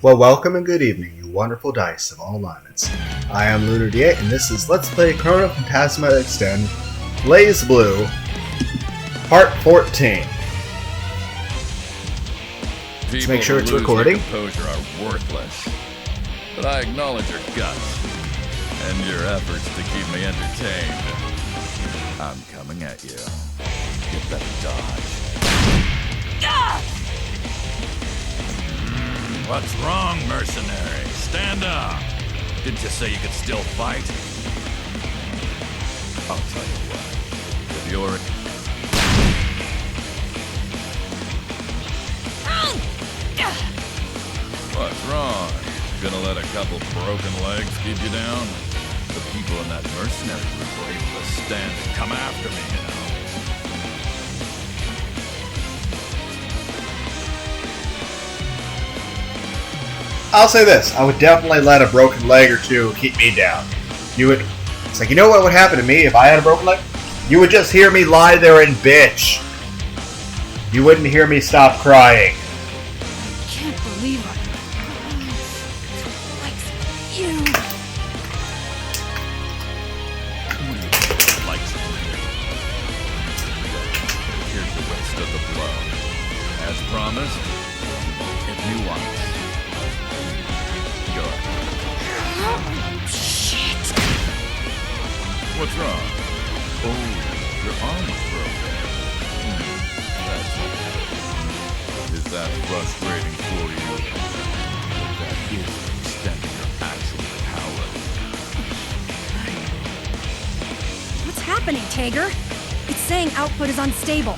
Well, welcome and good evening, you wonderful dice of all alignments. I am Lunar D8, and this is Let's Play Chrono Phantasma Extend Blaze Blue, Part 14. Let's make sure it's recording. Composure are worthless, but I acknowledge your guts and your efforts to keep me entertained. I'm coming at you. You better dodge. What's wrong, mercenary? Stand up! Didn't you say you could still fight? I'll tell you what. If you're... What's wrong? Gonna let a couple broken legs keep you down? The people in that mercenary group were able to stand and come after me, you know. I'll say this, I would definitely let a broken leg or two keep me down. It's like, you know what would happen to me if I had a broken leg? You would just hear me lie there and bitch. You wouldn't hear me stop crying. I can't believe it. Likes you. Likes me. Here's the rest of the blow. As promised, if you want. Shit. What's wrong? Oh, your arm is broken. That's okay. Is that frustrating for you? That is the extent of your actual power. What's happening, Tager? It's saying output is unstable.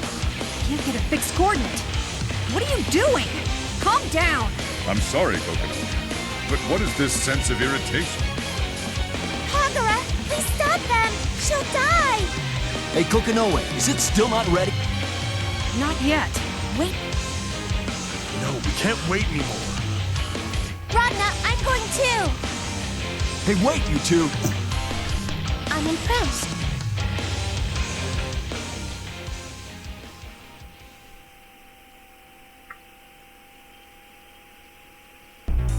Can't get a fixed coordinate. What are you doing? Calm down. I'm sorry, Coconut. But what is this sense of irritation? Kagura, please stop them! She'll die! Hey, Kokonoe, is it still not ready? Not yet. Wait, No, we can't wait anymore. Ragna, I'm going too! Hey, wait, you two! I'm impressed.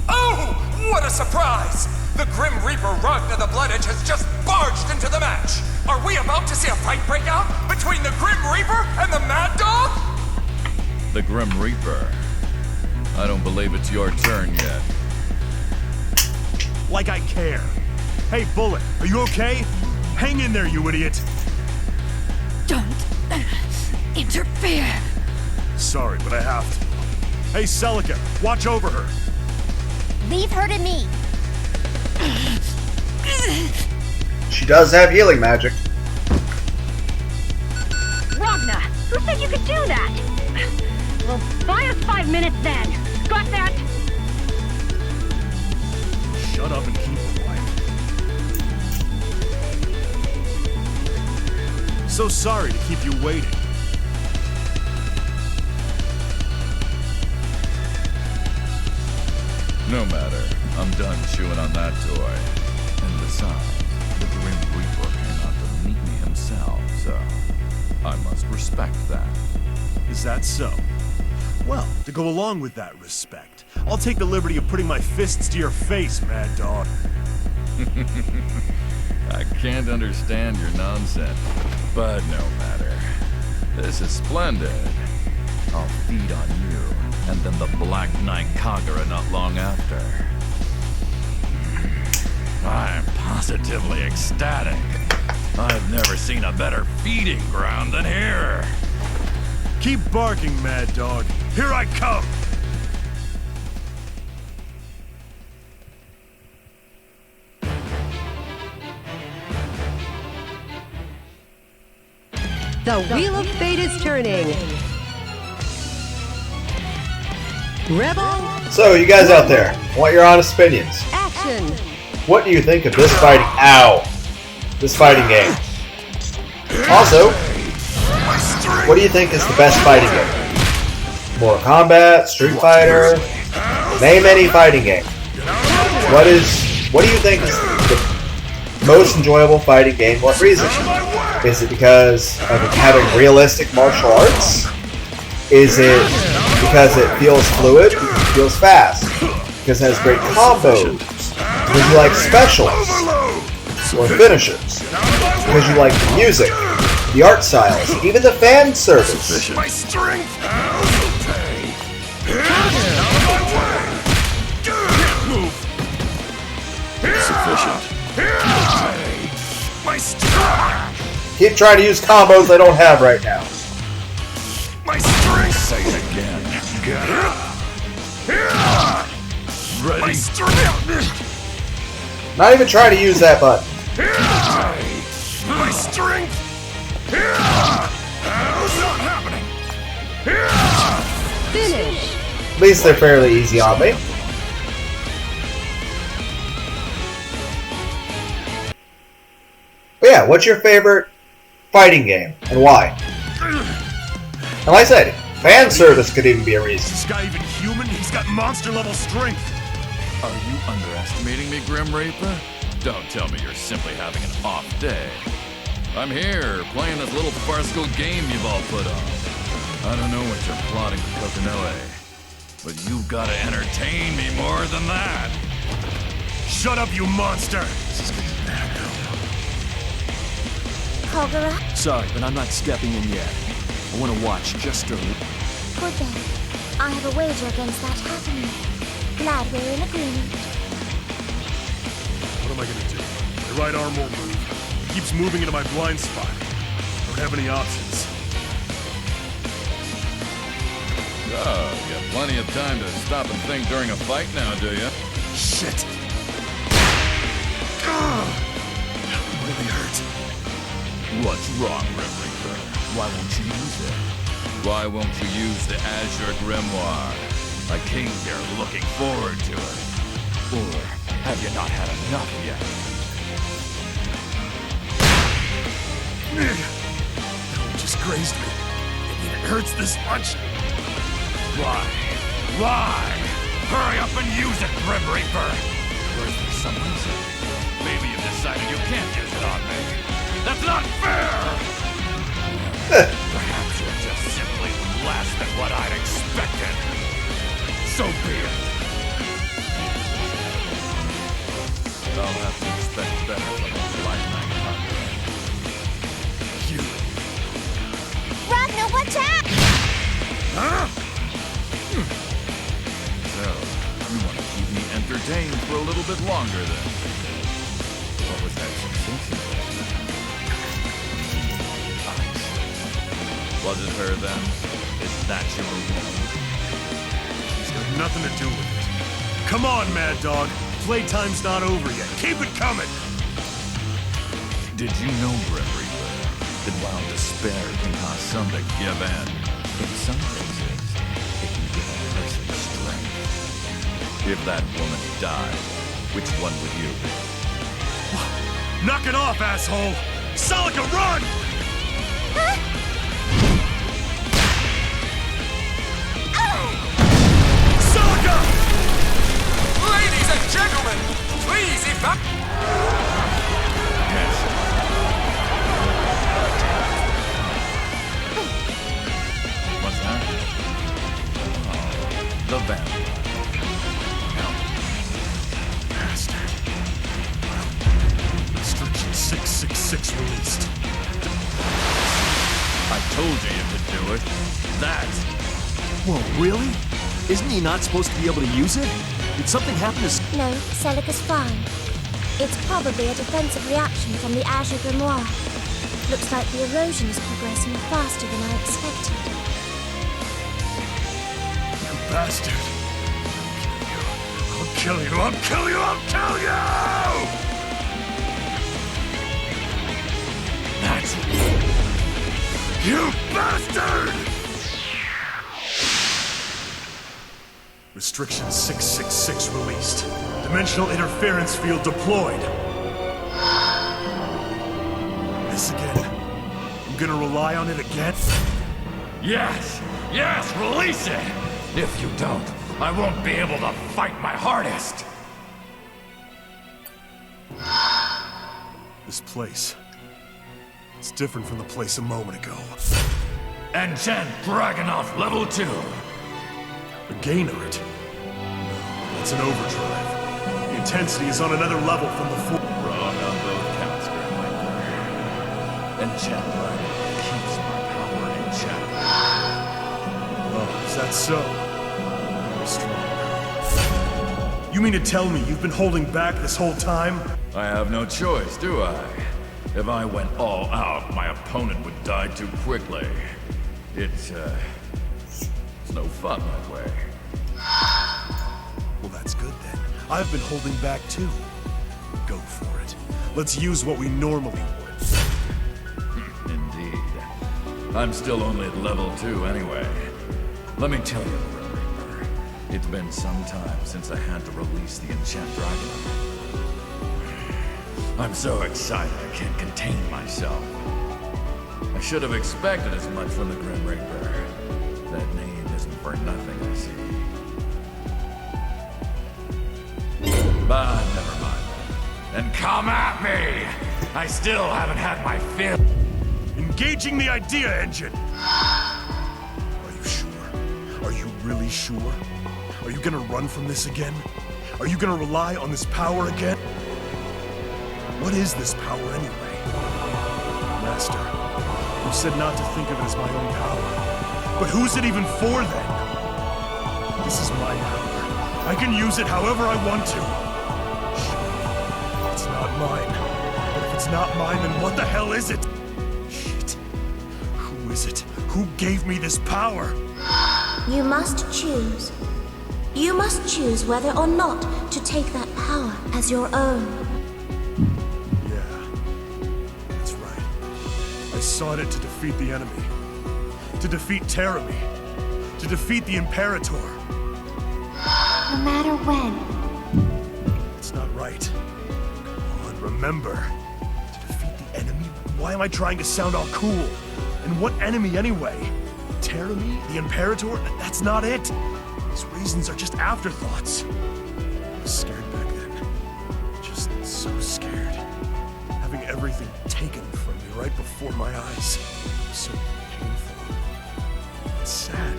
Oh, what a surprise! The Grim Reaper Ragna the Bloodedge has just barged into the match! Are we about to see a fight break out between the Grim Reaper and the Mad Dog? The Grim Reaper. I don't believe it's your turn yet. Like I care. Hey, Bullet, are you okay? Hang in there, you idiot. Don't interfere. Sorry, but I have to. Hey, Celica, watch over her. Leave her to me. She does have healing magic. Ragna, who said you could do that? Well, buy us 5 minutes then. Got that? Shut up and keep quiet. So sorry to keep you waiting. No matter. I'm done chewing on that toy. And besides, the Grim Reaper came out to meet me himself, so I must respect that. Is that so? Well, to go along with that respect, I'll take the liberty of putting my fists to your face, Mad Dog. I can't understand your nonsense, but no matter. This is splendid. I'll feed on you, and then the Black Knight Kagura not long after. I'm positively ecstatic. I've never seen a better feeding ground than here. Keep barking, Mad Dog. Here I come! The Wheel of Fate is turning. Rebel, So, you guys out there, I want your honest opinions. action! What do you think of this fighting? Ow! This fighting game. Also, what do you think is the best fighting game? Mortal Kombat, Street Fighter, name any fighting game. What do you think is the most enjoyable fighting game? What reason? Is it because of it having realistic martial arts? Is it because it feels fluid? It feels fast? because it has great combos, because you like specials, or finishers, because you like the music, the art styles, even the fan service. My strength! Sufficient. My strength! Keep trying to use combos I don't have right now. My strength! Say it again. Get up! Ready? My strength! Not even trying to use that button. My strength! It's not happening! Finish. At least they're fairly easy on me. But yeah, what's your favorite fighting game and why? And like I said, fan service could even be a Is reason. this guy even human? He's got monster level strength! Are you underestimating me, Grim Reaper? Don't tell me you're simply having an off day. I'm here, playing this little farcical game you've all put on. I don't know what you're plotting with Kokinoe, but you've got to entertain me more than that. Shut up, you monster! Kogura, Sorry, but I'm not stepping in yet. I want to watch just a... good then. I have a wager against that happening. Glad we're in agreement. What am I gonna do? My right arm won't move. It keeps moving into my blind spot. Don't have any options. Oh, you got plenty of time to stop and think during a fight now, do you? Shit! That really hurt. What's wrong, Grim Reaper? Why won't you use it? Why won't you use the Azure Grimoire? I came here looking forward to it. Or have you not had enough yet? That just grazed me. I mean, it hurts this much. Why? Why? Hurry up and use it, Grim Reaper! Or is there some reason? Maybe you've decided you can't use it on me. That's not fair! Perhaps you're just simply less than what I'd expected. So be it. I'll have to expect better from a lifetime conqueror. You. Ragnar, watch out! Huh? So, you want to keep me entertained for a little bit longer then? What was that sensation? Was it her then? Is that your woman? It's got nothing to do with it. Come on, Mad Dog. Playtime's not over yet. Keep it coming! Did you know, Grim Reaper, that while despair can cause some to give in, in some cases, it can give a person strength? If that woman died, which one would you be? Knock it off, asshole! Celica, run! Celica! Ladies and gentlemen, please evacuate. What's that? Oh, the vampire. Bastard. Restriction 666 released. I told you you could do it. That. Whoa, really? Isn't he not supposed to be able to use it? Did something happen to... No, Celica's fine. It's probably a defensive reaction from the Azure Grimoire. Looks like the erosion is progressing faster than I expected. You bastard. I'll kill you. I'll kill you. I'll kill you! That's You bastard! Restriction 666 released. Dimensional interference field deployed. This again. I'm gonna rely on it again? Yes! Yes! Release it! If you don't, I won't be able to fight my hardest! This place. It's different from the place a moment ago. Enchant Dragonoff Level 2! A Gaynard? No, It's an overdrive. The intensity is on another level from before. Wrong on both counts, Grim Reaper. Enchant Dragon keeps my power in check. Oh, is that so? Very strong. You mean to tell me you've been holding back this whole time? I have no choice, do I? If I went all out, my opponent would die too quickly. It's no fun that way. Well, that's good then. I've been holding back too. Go for it. Let's use what we normally would. Indeed. I'm still only at level 2 anyway. Let me tell you, Grim Reaper, it's been some time since I had to release the Enchant Dragon. I'm so excited I can't contain myself. I should have expected as much from the Grim Reaper. That name isn't for nothing, I see. But never mind. And come at me! I still haven't had my fill. Engaging the idea engine! Are you sure? Are you really sure? Are you gonna run from this again? Are you gonna rely on this power again? What is this power anyway? Master, you said not to think of it as my own power. But who's it even for then? This is my power. I can use it however I want to. Sure, it's not mine. But if it's not mine, then what the hell is it? Shit. Who is it? Who gave me this power? You must choose. You must choose whether or not to take that power as your own. Yeah, that's right. I sought it to defeat the enemy. To defeat Terami. To defeat the Imperator. No matter when. It's not right. Come on, remember. To defeat the enemy? Why am I trying to sound all cool? And what enemy anyway? Terami? The Imperator? That's not it. These reasons are just afterthoughts. I was scared back then. Just so scared. Having everything taken from me right before my eyes. So painful. It's sad.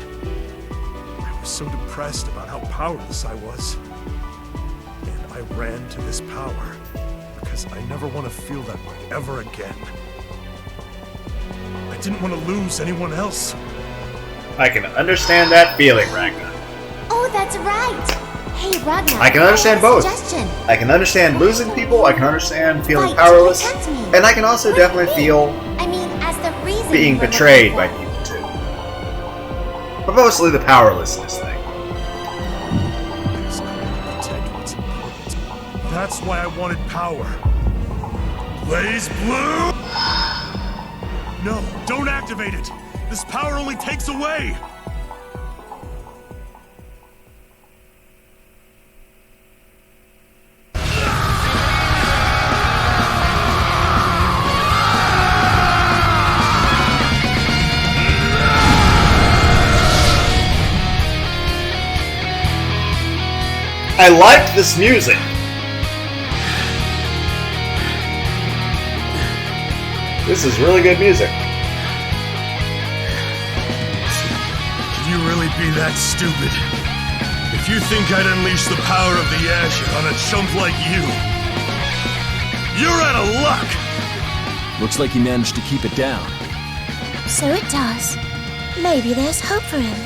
I was so depressed about how powerless I was. And I ran to this power because I never want to feel that way ever again. I didn't want to lose anyone else. I can understand that feeling, Ragnar. Oh, that's right. Hey, Ragnar. I can understand both. Suggestion. I can understand losing people, I can understand feeling Fight, powerless, protect me. and I can also definitely feel I mean, as the reason being you were betrayed looking by for. people too. But mostly the powerlessness thing. Because I want to protect what's important. That's why I wanted power. Blaze Blue! No, don't activate it! This power only takes away! I liked this music. This is really good music. Can you really be that stupid? If you think I'd unleash the power of the Azure on a chump like you, you're out of luck! Looks like he managed to keep it down. So it does. Maybe there's hope for him.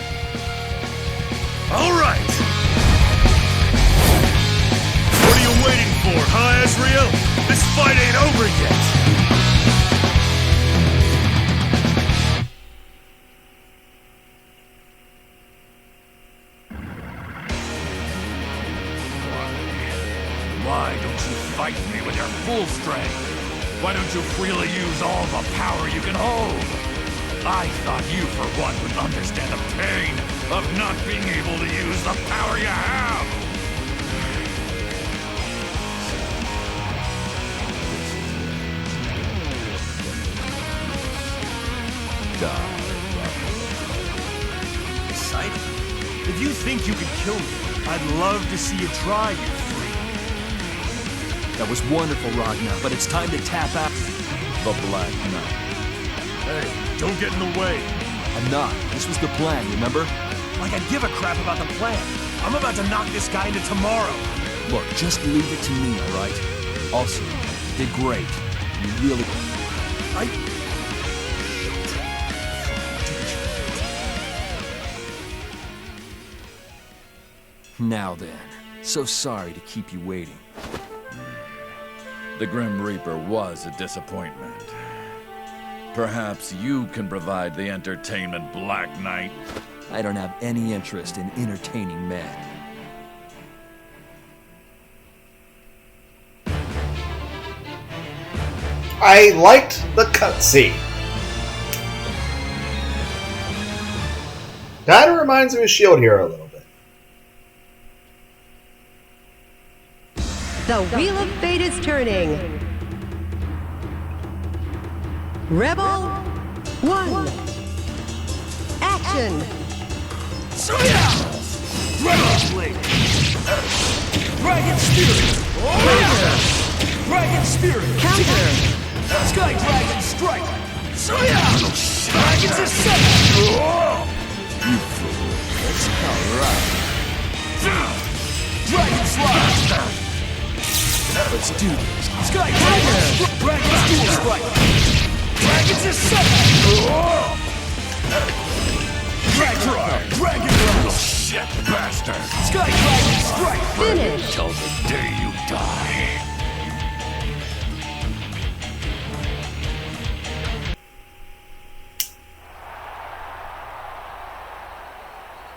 All right! What are you waiting for, huh, Ezreal? This fight ain't over yet! Why don't you fight me with your full strength? Why don't you freely use all the power you can hold? I thought you, for one, would understand the pain of not being able to use the power you have. Excited? If you think you can kill me, I'd love to see you try, you freak. That was wonderful, Ragnar, but it's time to tap out the Black Knight. Hey, don't get in the way. I'm not. This was the plan, remember? Like I give a crap about the plan. I'm about to knock this guy into tomorrow. Look, just leave it to me, all right? Also, you did great. You really... Now then, so sorry to keep you waiting. The Grim Reaper was a disappointment. Perhaps you can provide the entertainment, Black Knight. I don't have any interest in entertaining men. I liked the cutscene. Kinda reminds me of Shield Hero a little bit. The wheel of fate is turning. Rebel 1. Action. Dragon Blade! Dragon Spirit! Dragon Spirit! Counter. Sky Dragon Strike! Dragon's Ascent! You fool. That's alright. Dragon Slide! Let's do this. Sky Dragon! Dragon's Dual Strike! Dragon's Ascent! Dragon Rush! Shit, bastard! Sky Dragon Strike! Finish. Till the day you die.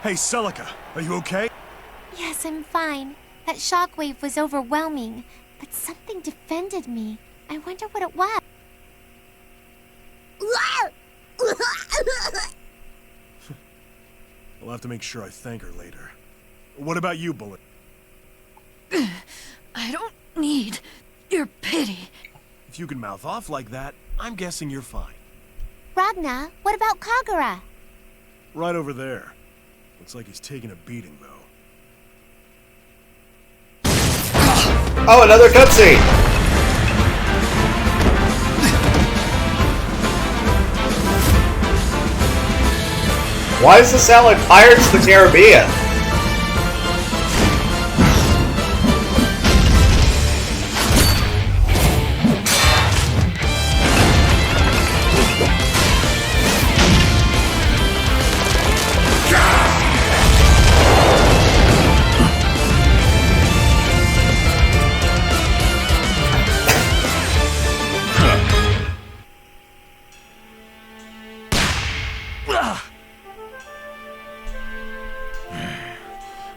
Hey, Celica, are you okay? Yes, I'm fine. That shockwave was overwhelming, but something defended me. I wonder what it was. I'll have to make sure I thank her later. What about you, Bullet? I don't need your pity. If you can mouth off like that, I'm guessing you're fine. Ragna, what about Kagura? Right over there. Looks like he's taking a beating, though. Oh, another cutscene! Why does this sound like Pirates of the Caribbean?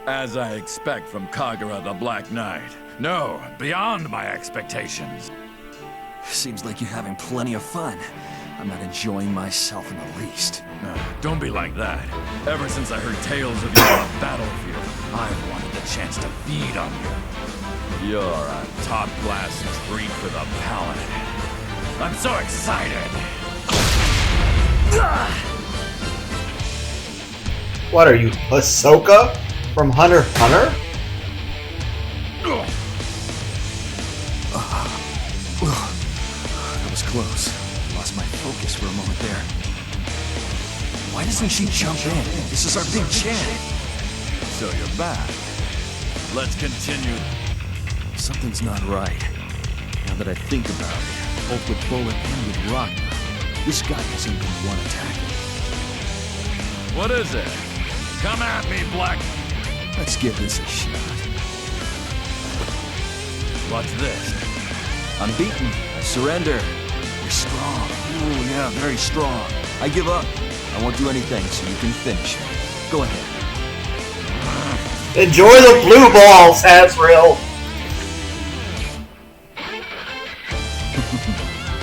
As I expect from Kagura the Black Knight. No, beyond my expectations. Seems like you're having plenty of fun. I'm not enjoying myself in the least. Don't be like that. Ever since I heard tales of you on the battlefield, I've wanted the chance to feed on you. You're a top-class treat for the palate. I'm so excited! What are you, Ahsoka? From Hunter x Hunter? That was close. Lost my focus for a moment there. Why doesn't she jump in? This is our big chance. So you're back. Let's continue. Something's not right. Now that I think about it, both with Bullet and with Ragna, this guy hasn't been one attack. What is it? Come at me, Black. Let's give this a shot. What's this? I'm beaten. I surrender. You're strong. Ooh, yeah, very strong. I give up. I won't do anything, so you can finish me. Go ahead. Enjoy the blue balls, Hasriel!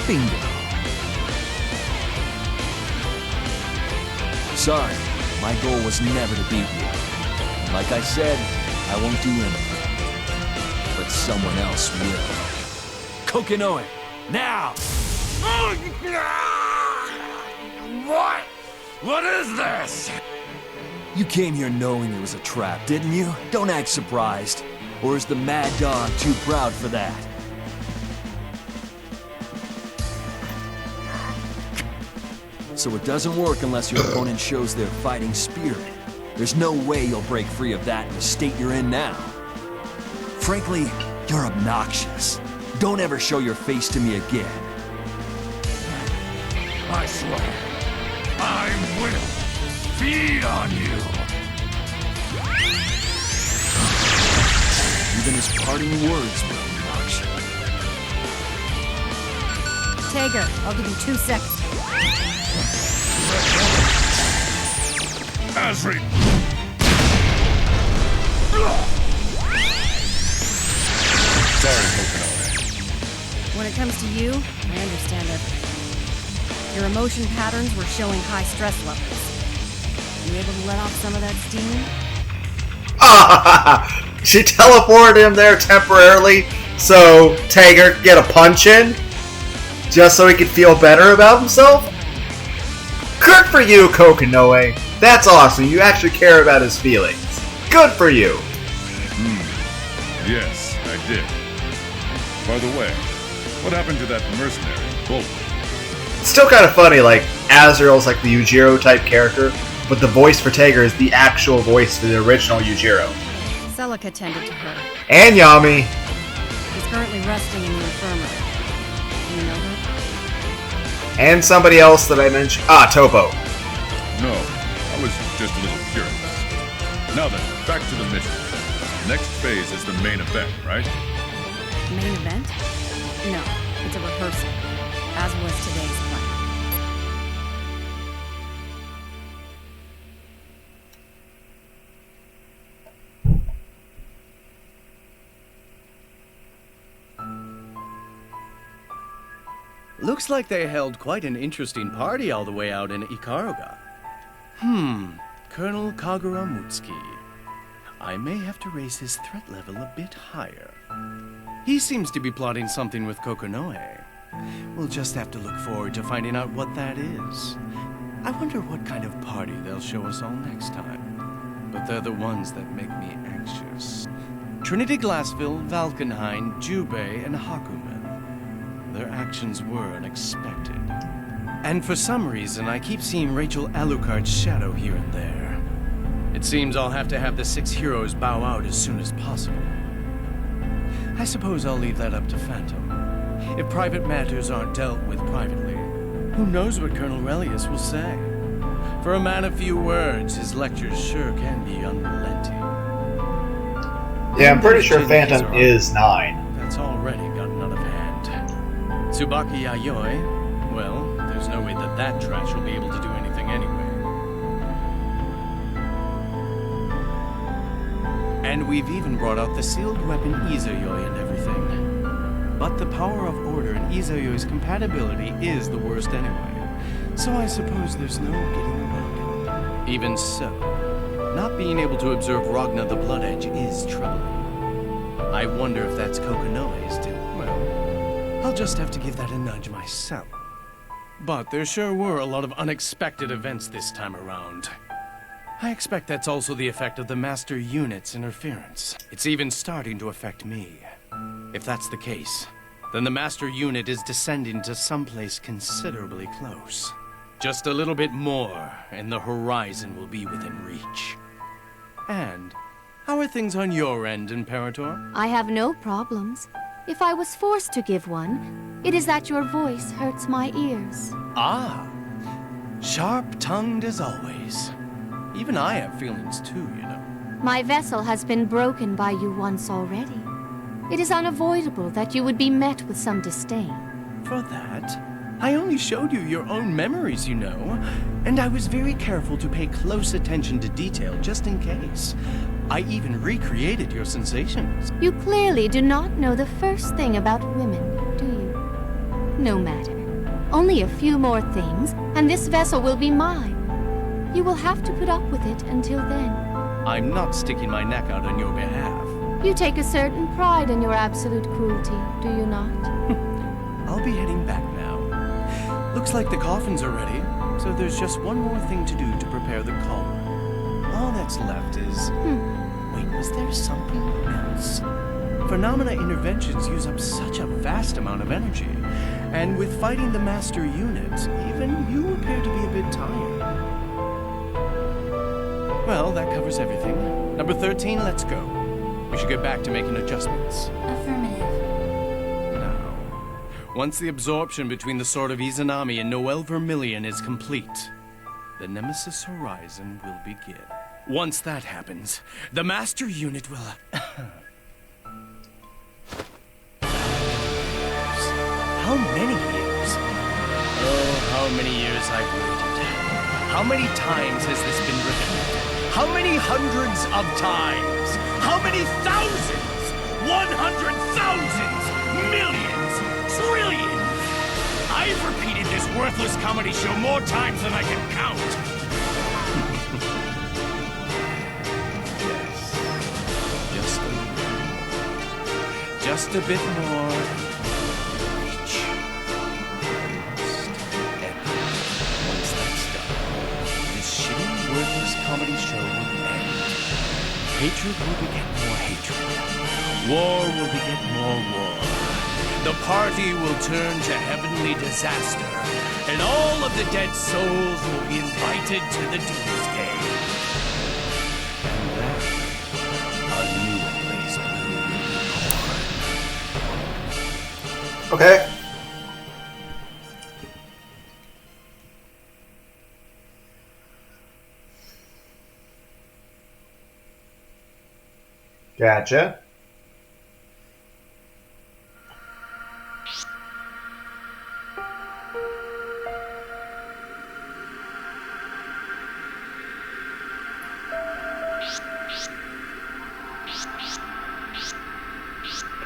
Bingo. Sorry, my goal was never to beat you. Like I said, I won't do anything. But someone else will. Kokinoe, now! What? What is this? You came here knowing it was a trap, didn't you? Don't act surprised. Or is the Mad Dog too proud for that? So it doesn't work unless your opponent shows their fighting spirit. There's no way you'll break free of that in the state you're in now. Frankly, you're obnoxious. Don't ever show your face to me again. I swear, I will feed on you. Even his parting words were obnoxious. Tager, I'll give you 2 seconds. Asri! Sorry, Coconut. When it comes to you, I understand everything. Your emotion patterns were showing high stress levels. You able to let off some of that steam? She teleported him there temporarily so Tager could get a punch in? Just so he could feel better about himself? Good for you, Kokinoe! That's awesome, you actually care about his feelings. Good for you! Yes, I did. By the way, what happened to that mercenary, Bolt? It's still kind of funny, like, Azrael's like the Yujiro type character, but the voice for Tager is the actual voice for the original Yujiro. Celica tended to her. And Yami. She's currently resting in the infirmary. Do you know her? And somebody else that I mentioned. Topo. No, I was just a little curious. Now then, back to the mission. Next phase is the main event, right? Main event? No, it's a rehearsal, as was today's plan. Looks like they held quite an interesting party all the way out in Ikaruga. Colonel Kagura Mutsuki. I may have to raise his threat level a bit higher. He seems to be plotting something with Kokinoe. We'll just have to look forward to finding out what that is. I wonder what kind of party they'll show us all next time. But they're the ones that make me anxious. Trinity Glassville, Valkenhayn, Jubei, and Hakumen. Their actions were unexpected. And for some reason, I keep seeing Rachel Alucard's shadow here and there. It seems I'll have to have the 6 heroes bow out as soon as possible. I suppose I'll leave that up to Phantom. If private matters aren't dealt with privately, who knows what Colonel Relius will say? For a man of few words, his lectures sure can be unrelenting. Yeah, I'm pretty sure Phantom is 9. That's already gotten out of hand. Tsubaki Yayoi, well, there's no way that trash will be able to do anything anyway. And we've even brought out the sealed weapon Izayoi and everything. But the power of order and Izayoi's compatibility is the worst anyway. So I suppose there's no getting around it. Even so, not being able to observe Ragna the Blood Edge is troubling. I wonder if that's Kokinoe's too. Well, I'll just have to give that a nudge myself. But there sure were a lot of unexpected events this time around. I expect that's also the effect of the Master Unit's interference. It's even starting to affect me. If that's the case, then the Master Unit is descending to someplace considerably close. Just a little bit more, and the horizon will be within reach. And how are things on your end, Imperator? I have no problems. If I was forced to give one, it is that your voice hurts my ears. Ah, sharp-tongued as always. Even I have feelings too, you know. My vessel has been broken by you once already. It is unavoidable that you would be met with some disdain. For that? I only showed you your own memories, you know. And I was very careful to pay close attention to detail just in case. I even recreated your sensations. You clearly do not know the first thing about women, do you? No matter. Only a few more things, and this vessel will be mine. You will have to put up with it until then. I'm not sticking my neck out on your behalf. You take a certain pride in your absolute cruelty, do you not? I'll be heading back now. Looks like the coffins are ready, so there's just one more thing to do to prepare the collar. All that's left is... Wait, was there something else? Phenomena interventions use up such a vast amount of energy. And with fighting the Master Unit, even you appear to be a bit tired. Well, that covers everything. Number 13, let's go. We should get back to making adjustments. Affirmative. Now, once the absorption between the sword of Izanami and Noel Vermilion is complete, the Nemesis Horizon will begin. Once that happens, the Master Unit will... How many years? Oh, how many years I've waited. How many times has this been repeated? How many hundreds of times? How many thousands? 100,000s? Millions? Trillions? I've repeated this worthless comedy show more times than I can count. Just a bit more. Reach. And once that's done, this shitty, worthless comedy show will end. Hatred will beget more hatred. War will beget more war. The party will turn to heavenly disaster, and all of the dead souls will be invited to the doomsday. And then, a new place will be born. Okay. Gotcha.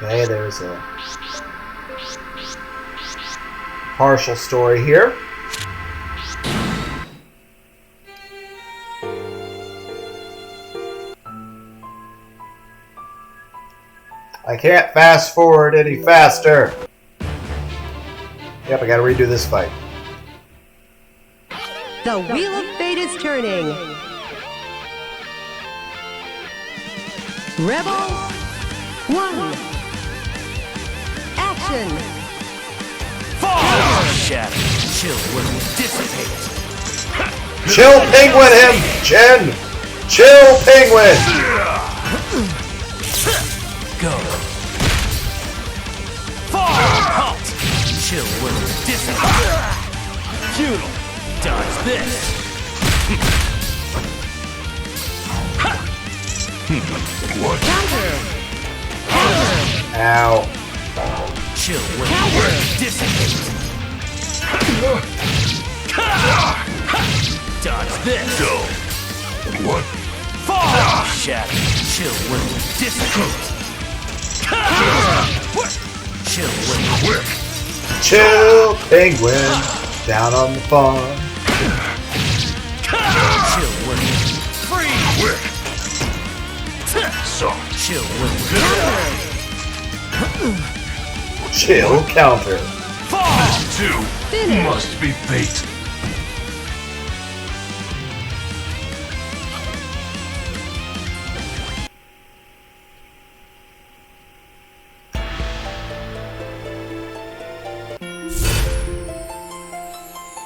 Okay, there's a partial story here. I can't fast forward any faster. Yep, I gotta redo this fight. The Wheel of Fate is turning. Rebel 1. Action. Shadow, chill when we dissipate. Chill penguin him, Jen! Chill penguin! Go. Halt! Chill when we dissipate. Futile. Dodge this. What? Ow. Chill when we dissipate. Dodge this. Go. What? Shadow, chill when we dissipate. Chill when we Quick. Chill penguin down on the farm. chill when we free. Quick. So. Chill when we Chill counter. This too must be fate.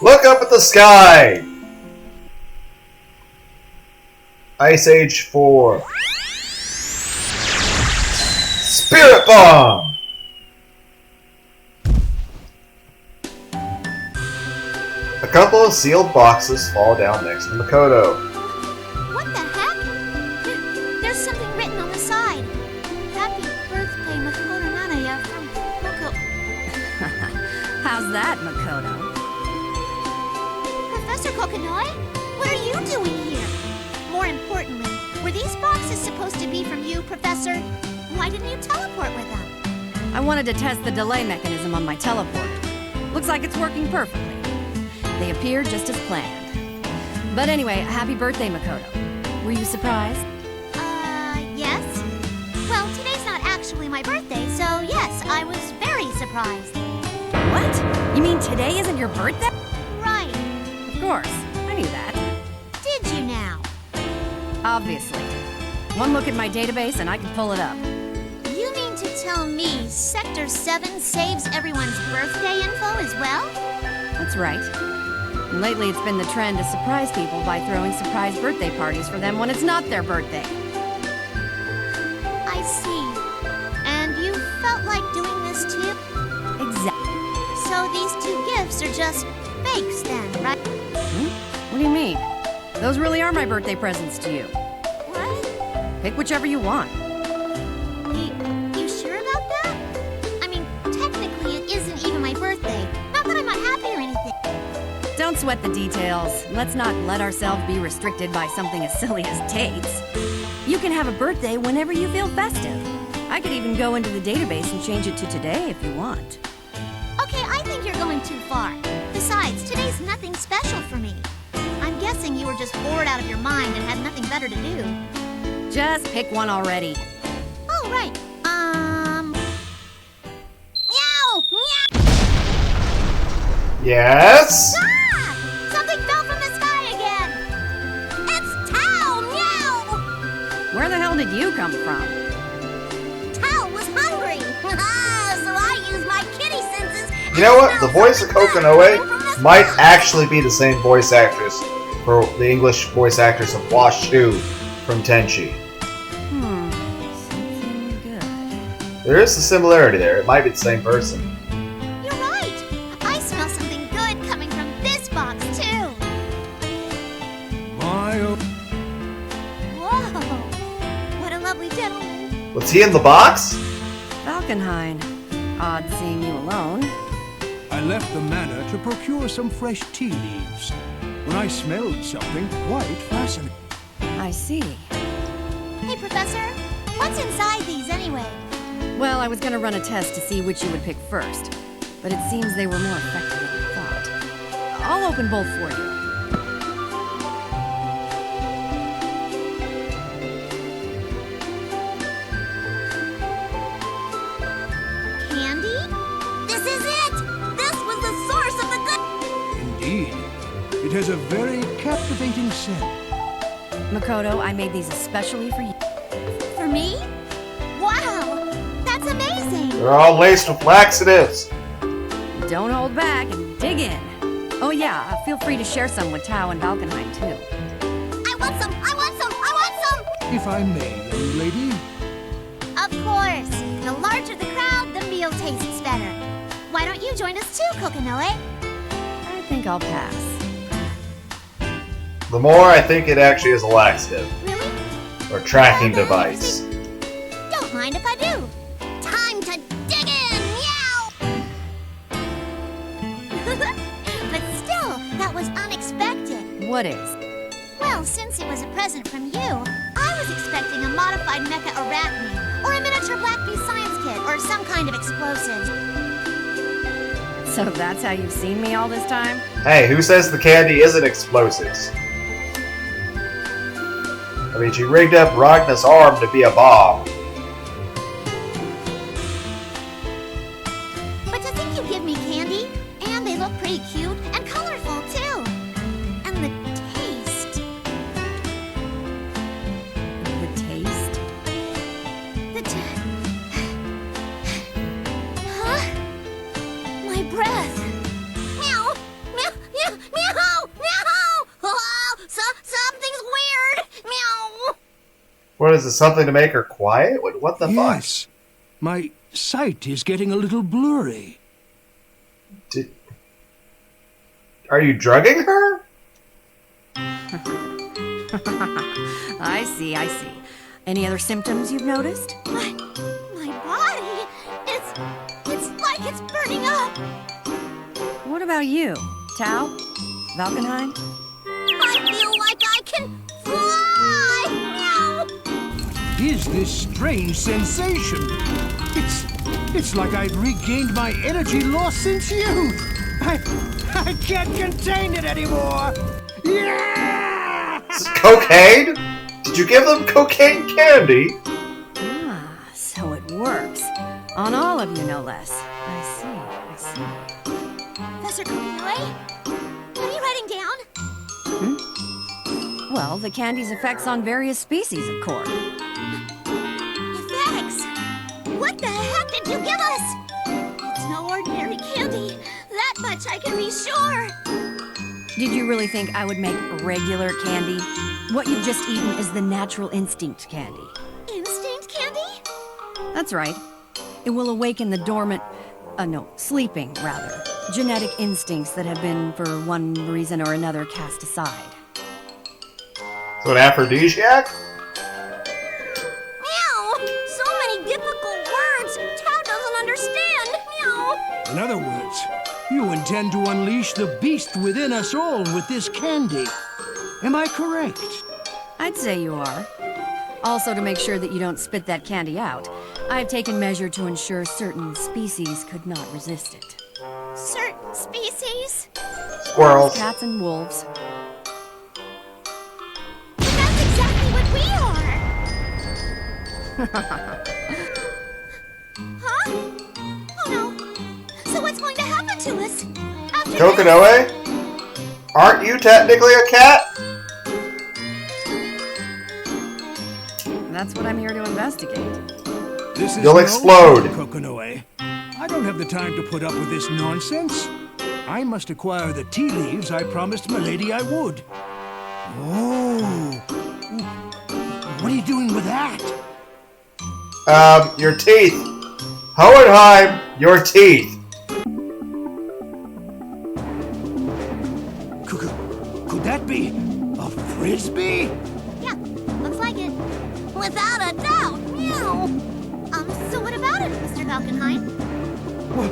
Look up at the sky! Ice Age 4. Spirit Bomb! A couple of sealed boxes fall down next to Makoto. What the heck? There's something written on the side. Happy birthday, Makoto Nanaya from Moko. How's that, Makoto? Professor Kokonoi? What are you doing here? More importantly, were these boxes supposed to be from you, Professor? Why didn't you teleport with them? I wanted to test the delay mechanism on my teleporter. Looks like it's working perfectly. They appeared just as planned. But anyway, happy birthday, Makoto. Were you surprised? Yes? Well, today's not actually my birthday, so yes, I was very surprised. What? You mean today isn't your birthday? Right. Of course. I knew that. Did you now? Obviously. One look at my database and I can pull it up. You mean to tell me Sector 7 saves everyone's birthday info as well? That's right. Lately, it's been the trend to surprise people by throwing surprise birthday parties for them when it's not their birthday. I see. And you felt like doing this too? Exactly. So these two gifts are just fakes then, right? What do you mean? Those really are my birthday presents to you. What? Pick whichever you want. You sure about that? I mean, technically it isn't even my birthday. Not that I'm unhappy or anything. Don't sweat the details. Let's not let ourselves be restricted by something as silly as dates. You can have a birthday whenever you feel festive. I could even go into the database and change it to today if you want. Okay, I think you're going too far. Besides, today's nothing special for me. I'm guessing you were just bored out of your mind and had nothing better to do. Just pick one already. Oh, right. Meow! Meow! Yes? Ah! Something fell from the sky again! It's Tao! Meow! Where the hell did you come from? Tao was hungry! So I used my kitty senses. You know what? The voice of Kokonoe might actually be the same voice actress for the English voice actress of Wash 2 from Tenchi. Something good. There is a similarity there. It might be the same person. You're right! I smell something good coming from this box, too! Whoa! What a lovely gentleman! Was he in the box? Falkenhayn. Odd seeing you alone. I left the manor to procure some fresh tea leaves. When I smelled something quite fascinating. I see. Hey, Professor, what's inside these anyway? Well, I was gonna run a test to see which you would pick first, but it seems they were more effective than I thought. I'll open both for you. Candy? This is it! This was the source of the good... Indeed. It has a very captivating scent. Makoto, I made these especially for you. For me? Wow! That's amazing! They're all laced with laxatives. Don't hold back and dig in. Oh yeah, feel free to share some with Tao and Falkenhayn too. I want some! I want some! I want some! If I may, young lady. Of course! The larger the crowd, the meal tastes better. Why don't you join us too, Kokonoe? I think I'll pass. The more I think it actually is a laxative. Really? Or tracking device. Don't mind if I do. Time to dig in! Meow! But still, that was unexpected. What is? Well, since it was a present from you, I was expecting a modified mecha arachne, or a miniature Black Bee science kit, or some kind of explosives. So that's how you've seen me all this time? Hey, who says the candy isn't explosives? I mean, she rigged up Ragna's arm to be a bomb. But to think you give me candy, and they look pretty cute and colorful too. And the taste. The taste? Huh? My breath. Meow! Meow! Meow! Meow! Meow! Oh, something's weird! Meow! What is it, something to make her quiet? What the fuck? Yes. My sight is getting a little blurry. Are you drugging her? I see, I see. Any other symptoms you've noticed? My body, it's like it's burning up. What about you? Tao? Falkenhayn? I feel like I can fly! Meow! Is this strange sensation? It's like I've regained my energy lost since youth. I can't contain it anymore. Yeah! Is this cocaine? Did you give them cocaine candy? Ah, so it works. On all of you, no less. I see. Professor Kokonoe, what are you writing down? Well, the candy's effects on various species, of course. Effects? What the heck did you give us? It's no ordinary candy. That much I can be sure. Did you really think I would make regular candy? What you've just eaten is the natural instinct candy. Instinct candy? That's right. It will awaken the dormant, sleeping, rather, genetic instincts that have been, for one reason or another, cast aside. So an aphrodisiac? Meow! So many difficult words! Tao doesn't understand! Meow! In other words, you intend to unleash the beast within us all with this candy. Am I correct? I'd say you are. Also, to make sure that you don't spit that candy out, I've taken measure to ensure certain species could not resist it. Certain species? Squirrels. Cats and wolves. But that's exactly what we are! Huh? Oh no. So what's going to happen to us? After Kokonoe? Aren't you technically a cat? That's what I'm here to investigate. This is You'll no explode. Kokonoe. I don't have the time to put up with this nonsense. I must acquire the tea leaves I promised Milady I would. Oh. What are you doing with that? Your teeth. Hohenheim, your teeth. Could that be a frisbee? Yeah, looks like it. Without a doubt! Meow! So what about it, Mr. Valkenheim?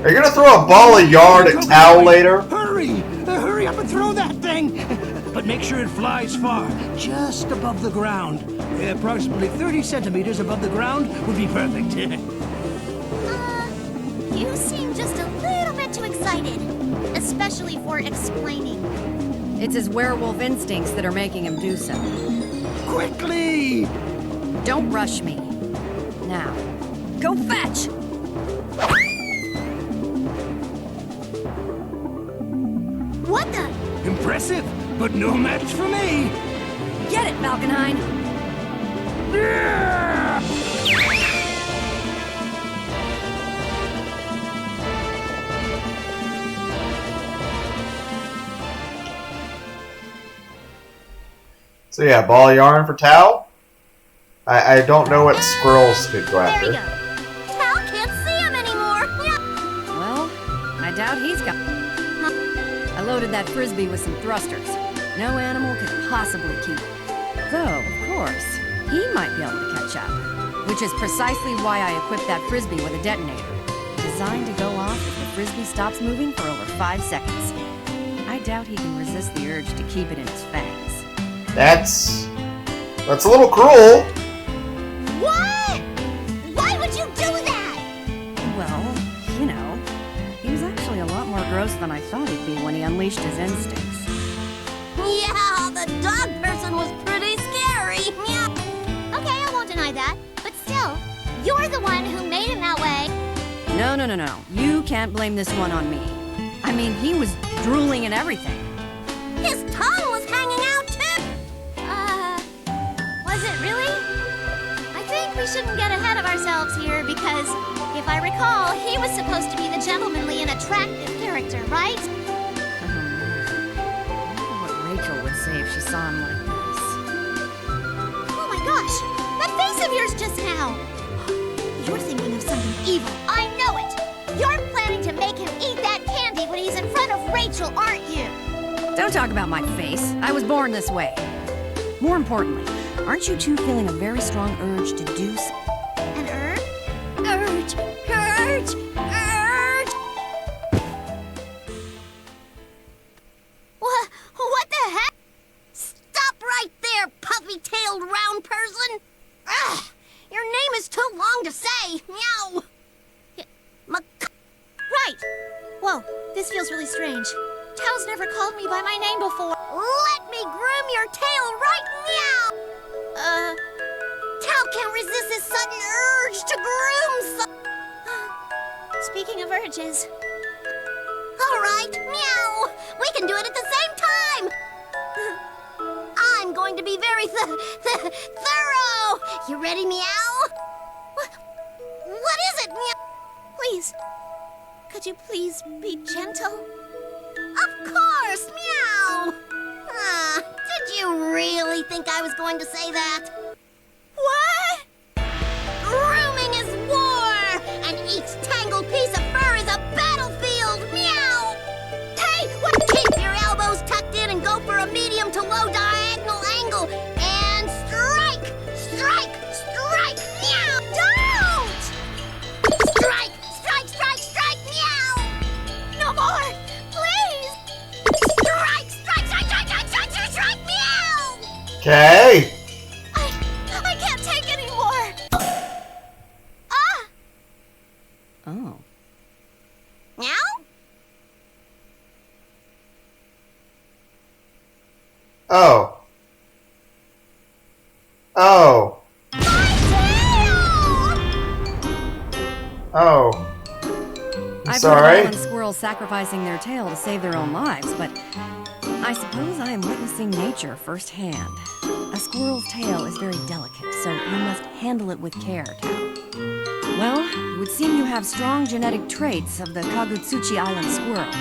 Are you gonna throw a ball of yarn at Tao later? Hurry! Hurry up and throw that thing! But make sure it flies far, just above the ground. Approximately 30 centimeters above the ground would be perfect. You seem just a little bit too excited. Especially for explaining. It's his werewolf instincts that are making him do so. Quickly! Don't rush me. Now, go fetch! What the? Impressive, but no match for me! Get it, Valkenheim! So yeah, ball of yarn for Tao? I don't know what squirrels could go There we after. go. Tao can't see him anymore! Well, I doubt he's got... I loaded that frisbee with some thrusters. No animal could possibly keep it. Though, of course, he might be able to catch up. Which is precisely why I equipped that frisbee with a detonator. Designed to go off if the frisbee stops moving for over 5 seconds. I doubt he can resist the urge to keep it in his fangs. That's a little cruel. What? Why would you do that? Well, you know, he was actually a lot more gross than I thought he'd be when he unleashed his instincts. Yeah, the dog person was pretty scary. Yeah. Okay, I won't deny that. But still, you're the one who made him that way. No. You can't blame this one on me. I mean, he was drooling and everything. His tongue was hanging out, too. Was it really? I think we shouldn't get ahead of ourselves here because, if I recall, he was supposed to be the gentlemanly and attractive character, right? I wonder what Rachel would say if she saw him like this. Oh my gosh! That face of yours just now! You're thinking of something evil. I know it! You're planning to make him eat that candy when he's in front of Rachel, aren't you? Don't talk about my face. I was born this way. More importantly, aren't you two feeling a very strong urge to do so? An urge? Urge! Urge! Urge! What the heck? Stop right there, puffy-tailed round person! Ugh! Your name is too long to say! Meow! Right! Whoa, this feels really strange. Tao's never called me by my name before. Let me groom your tail right now! Tao can't resist his sudden urge to groom Speaking of urges... All right, meow! We can do it at the same time! I'm going to be very thorough! You ready, meow? What is it, meow? Please, could you please be gentle? Of course, meow! Did you really think I was going to say that? What? Grooming is war, and each tangled piece of fur is a battlefield, meow! Hey, keep your elbows tucked in and go for a medium to low diagonal angle, and strike! Strike! Strike! Meow! Don't! Strike! Strike! Strike! Strike! Meow! No more! Please! Strike! Strike! Strike! Strike! Strike! Strike! Strike! Strike! Meow! Okay. I can't take anymore! Ah! Oh. Meow? Oh. Oh. Oh. I'm I've sorry. heard of squirrels sacrificing their tail to save their own lives, but I suppose I am witnessing nature firsthand. A squirrel's tail is very delicate, so you must handle it with care, Tao. Well, it would seem you have strong genetic traits of the Kagutsuchi Island squirrel,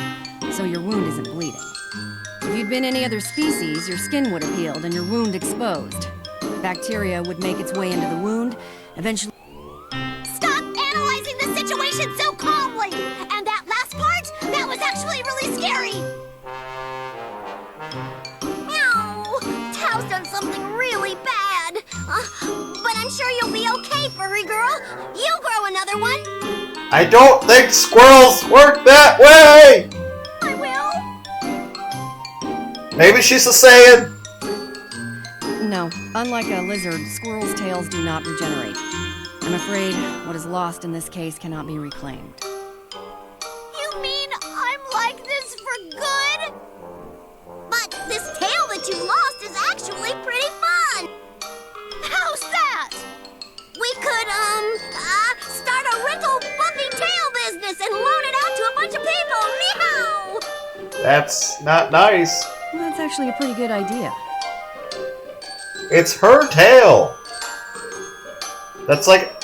so your wound isn't bleeding. If you'd been any other species, your skin would have healed and your wound exposed. Bacteria would make its way into the wound, eventually... Stop analyzing the situation so calmly! And that last part, that was actually really scary! Meow! Tao's done something really bad. But I'm sure you'll be okay, furry girl. You'll grow another one. I don't think squirrels work that way! I will. Maybe she's a Saiyan. No, unlike a lizard, squirrels' tails do not regenerate. I'm afraid what is lost in this case cannot be reclaimed. You mean I'm like this for good? But this tail that you lost is actually pretty fun. How's that? We could, start a rental fluffy tail business and loan it out to a bunch of people. Meow! That's not nice. That's actually a pretty good idea. It's her tail. That's like...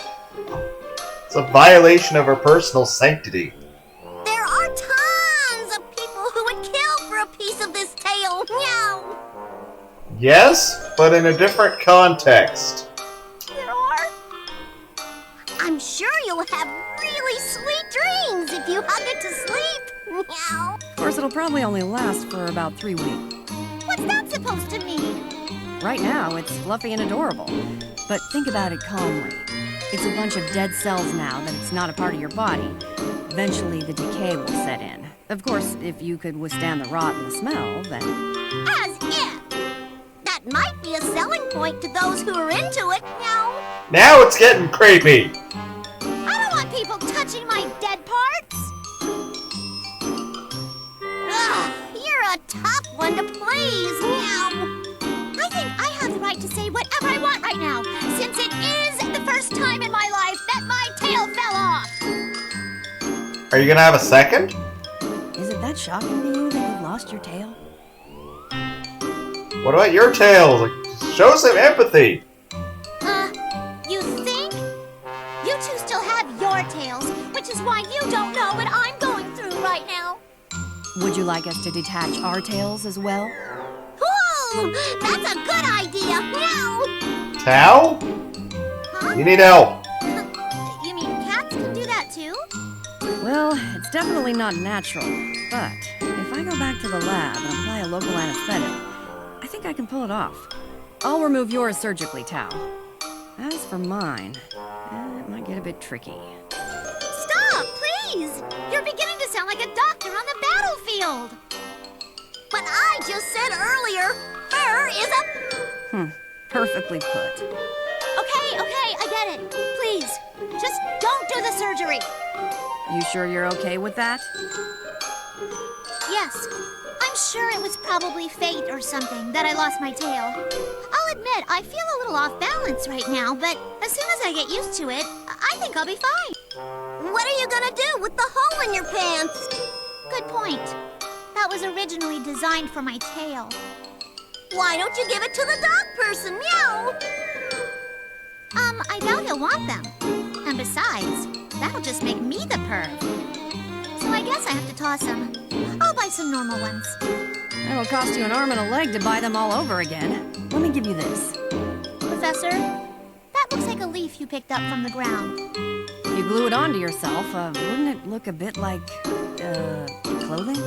It's a violation of her personal sanctity. There are tons of people who would kill for a piece of this tail. Meow! Yes, but in a different context. There are? I'm sure you'll have really sweet dreams if you hug it to sleep. Meow. Of course, it'll probably only last for about 3 weeks. What's that supposed to mean? Right now, it's fluffy and adorable. But think about it calmly. It's a bunch of dead cells now that it's not a part of your body. Eventually, the decay will set in. Of course, if you could withstand the rot and the smell, then... As if! That might be a selling point to those who are into it. Meow. Now it's getting creepy. I don't want people touching my dead parts. Ugh, you're a tough one to please. Meow. I think I have the right to say whatever I want right now, since it is the first time in my life that my tail fell off. Are you gonna have a second? Is it that shocking to you that you've lost your tail? What about your tail? Like, show some empathy. You think? You two still have your tails, which is why you don't know what I'm going through right now. Would you like us to detach our tails as well? Ooh, that's a good idea. Meow. Tao? Huh? You need help. You mean cats can do that too? Well, it's definitely not natural, but if I go back to the lab and apply a local anesthetic, I think I can pull it off. I'll remove yours surgically, Tao. As for mine, it might get a bit tricky. Stop, please! You're beginning to sound like a doctor on the battlefield. But I just said earlier, fur is a... Perfectly put. Okay, I get it. Please, just don't do the surgery. You sure you're okay with that? Yes, I'm sure it was probably fate or something that I lost my tail. I'll admit, I feel a little off balance right now, but as soon as I get used to it, I think I'll be fine. What are you gonna do with the hole in your pants? Good point. That was originally designed for my tail. Why don't you give it to the dog person? Meow! I doubt he'll want them. And besides, that'll just make me the perv. So I guess I have to toss them. I'll buy some normal ones. It'll cost you an arm and a leg to buy them all over again. Let me give you this. Professor, that looks like a leaf you picked up from the ground. If you glue it onto yourself, wouldn't it look a bit like, clothing?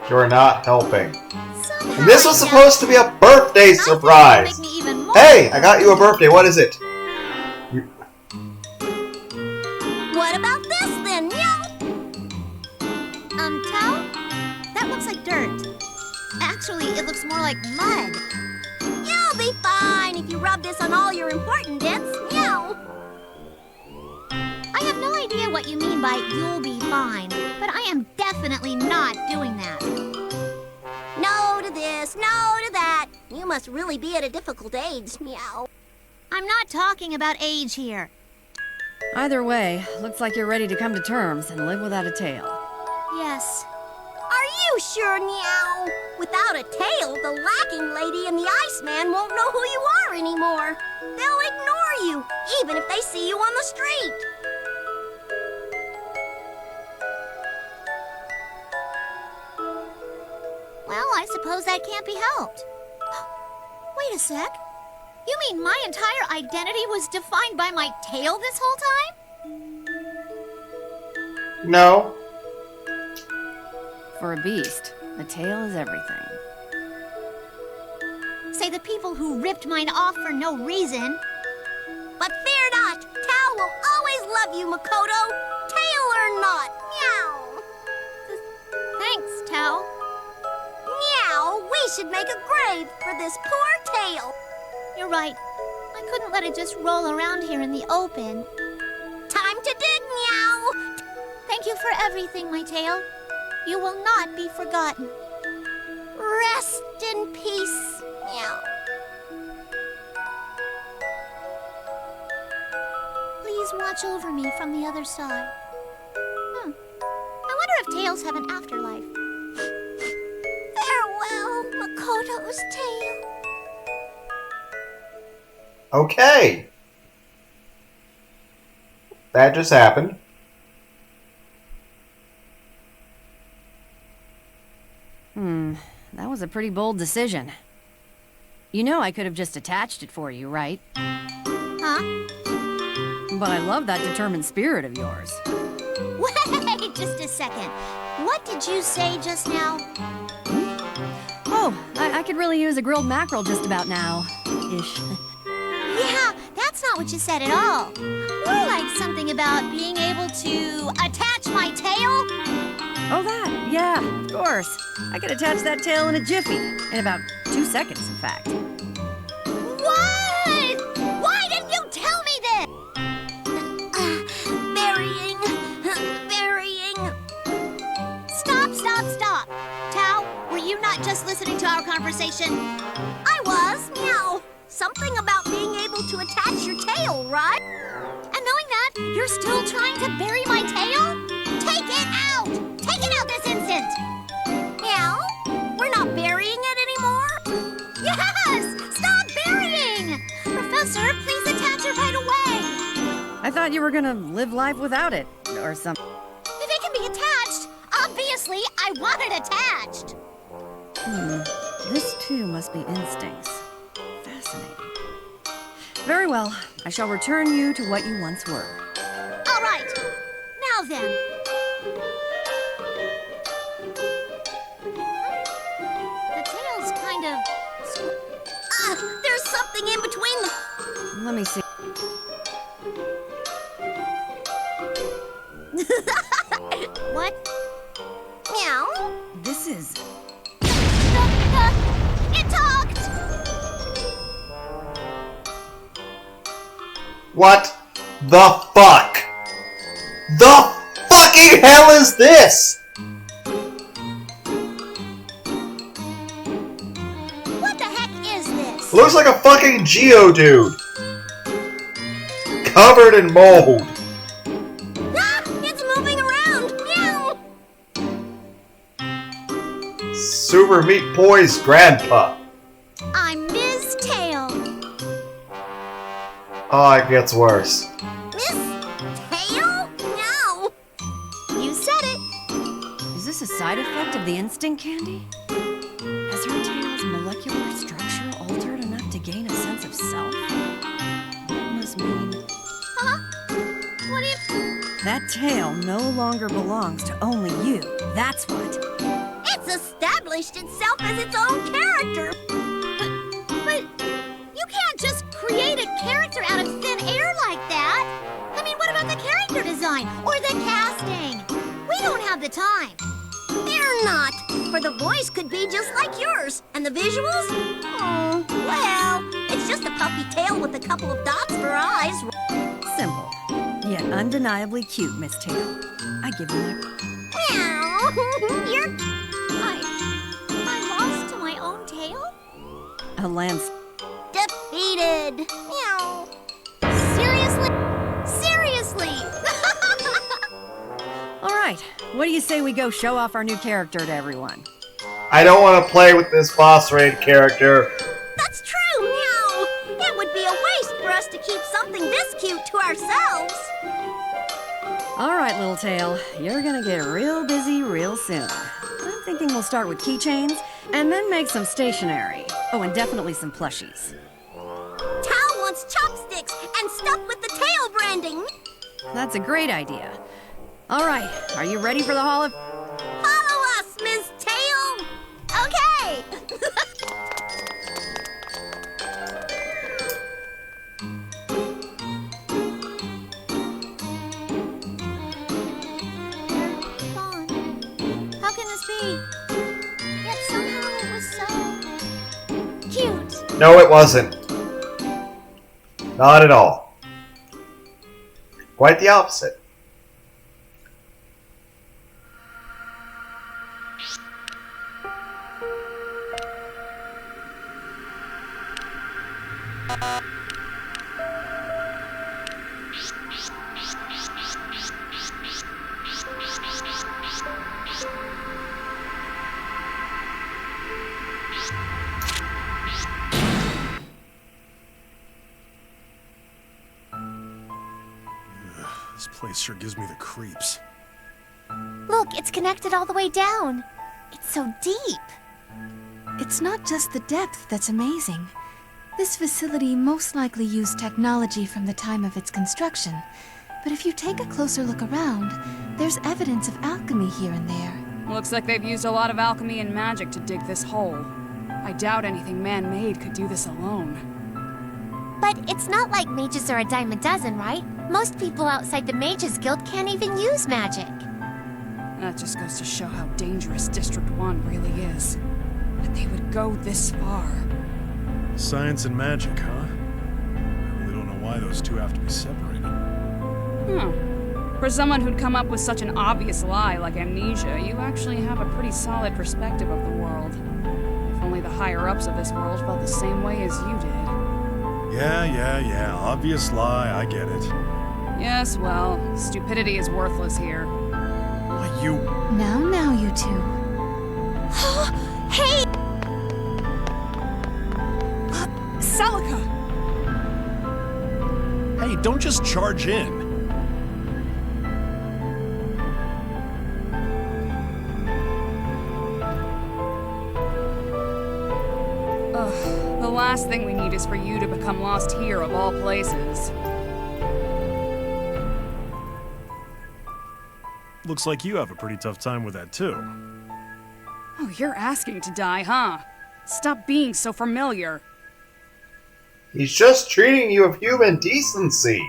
You're not helping. Somehow And this was supposed to be a birthday surprise. Make me even more. Hey, I got you a birthday. What is it? What about this then? Meow. Towel? That looks like dirt. Actually, it looks more like mud. You'll be fine if you rub this on all your important bits. Meow. I have no idea what you mean by you'll be fine, but I am definitely not doing that. No to this, no to that. You must really be at a difficult age. Meow. I'm not talking about age here. Either way, looks like you're ready to come to terms and live without a tail. Yes. Are you sure, Meow? Without a tail, the lacking lady and the Iceman won't know who you are anymore. They'll ignore you, even if they see you on the street. Well, I suppose that can't be helped. Wait a sec. You mean my entire identity was defined by my tail this whole time? No. For a beast, a tail is everything. Say the people who ripped mine off for no reason. But fear not, Tao will always love you, Makoto, tail or not. Meow. Thanks, Tao. Meow, we should make a grave for this poor tail. You're right. I couldn't let it just roll around here in the open. Time to dig, Meow. Thank you for everything, my tail. You will not be forgotten. Rest in peace, Meow. Please watch over me from the other side. I wonder if tails have an afterlife. Farewell, Makoto's tail. Okay. That just happened. That was a pretty bold decision. You know I could have just attached it for you, right? Huh? But I love that determined spirit of yours. Wait just a second. What did you say just now? Oh, I could really use a grilled mackerel just about now. Ish. Yeah, that's not what you said at all. More like something about being able to attach my tail. Oh, that? Yeah, of course. I could attach that tail in a jiffy. In about 2 seconds, in fact. What? Why didn't you tell me this? Burying. Stop. Tao, were you not just listening to our conversation? I was, Meow. Something about being able to attach your tail, right? And knowing that, you're still trying to bury my tail? Take it out! Take it out this instant! Meow, we're not burying it anymore? Yes! Stop burying! Professor, please attach it right away! I thought you were gonna live life without it, or something. If it can be attached, obviously I want it attached! This too must be instincts. Fascinating. Very well. I shall return you to what you once were. All right. Now then. The tail's kind of... there's something in between the... Let me see. What? Meow? This is... It talked! What the fuck? The fucking hell is this? What the heck is this? Looks like a fucking Geodude. Covered in mold. Ah! It's moving around! Meow! Super Meat Boy's grandpa. I'm Ms. Tail. Oh, it gets worse. Miss Tail? No. You side effect of the instant candy? Has her tail's molecular structure altered enough to gain a sense of self? That must mean... What do you... that tail no longer belongs to only you. That's what. It's established itself as its own character. But you can't just create a character out of thin air like that. I mean, what about the character design or the casting? We don't have the time. They're not, for the voice could be just like yours. And the visuals? Oh, well, it's just a puffy tail with a couple of dots for eyes. Simple, yet undeniably cute, Miss Tail. I give you my... Meow. I lost to my own tail? A lance... Defeated. Meow. Seriously? Seriously? All right, what do you say we go show off our new character to everyone? I don't want to play with this boss raid character. That's true, Meow. It would be a waste for us to keep something this cute to ourselves. All right, Little Tail, you're gonna get real busy real soon. I'm thinking we'll start with keychains, and then make some stationery. Oh, and definitely some plushies. Tal wants chopsticks and stuff with the tail branding. That's a great idea. All right, are you ready for the Hall of... Follow us, Ms. Tail. Okay. How can this be? Yet somehow it was so cute. No, it wasn't. Not at all. Quite the opposite. This place sure gives me the creeps. Look, it's connected all the way down. It's so deep. It's not just the depth that's amazing. This facility most likely used technology from the time of its construction. But if you take a closer look around, there's evidence of alchemy here and there. Looks like they've used a lot of alchemy and magic to dig this hole. I doubt anything man-made could do this alone. But it's not like mages are a dime a dozen, right? Most people outside the Mages Guild can't even use magic. That just goes to show how dangerous District 1 really is. That they would go this far. Science and magic, huh? I really don't know why those two have to be separated. For someone who'd come up with such an obvious lie like amnesia, you actually have a pretty solid perspective of the world. If only the higher-ups of this world felt the same way as you did. Yeah. Obvious lie, I get it. Yes, well, stupidity is worthless here. Why, you... Now, you two. Hey! Celica! Hey, don't just charge in. Ugh, the last thing we need is for you to become lost here of all places. Looks like you have a pretty tough time with that, too. Oh, you're asking to die, huh? Stop being so familiar. He's just treating you with human decency.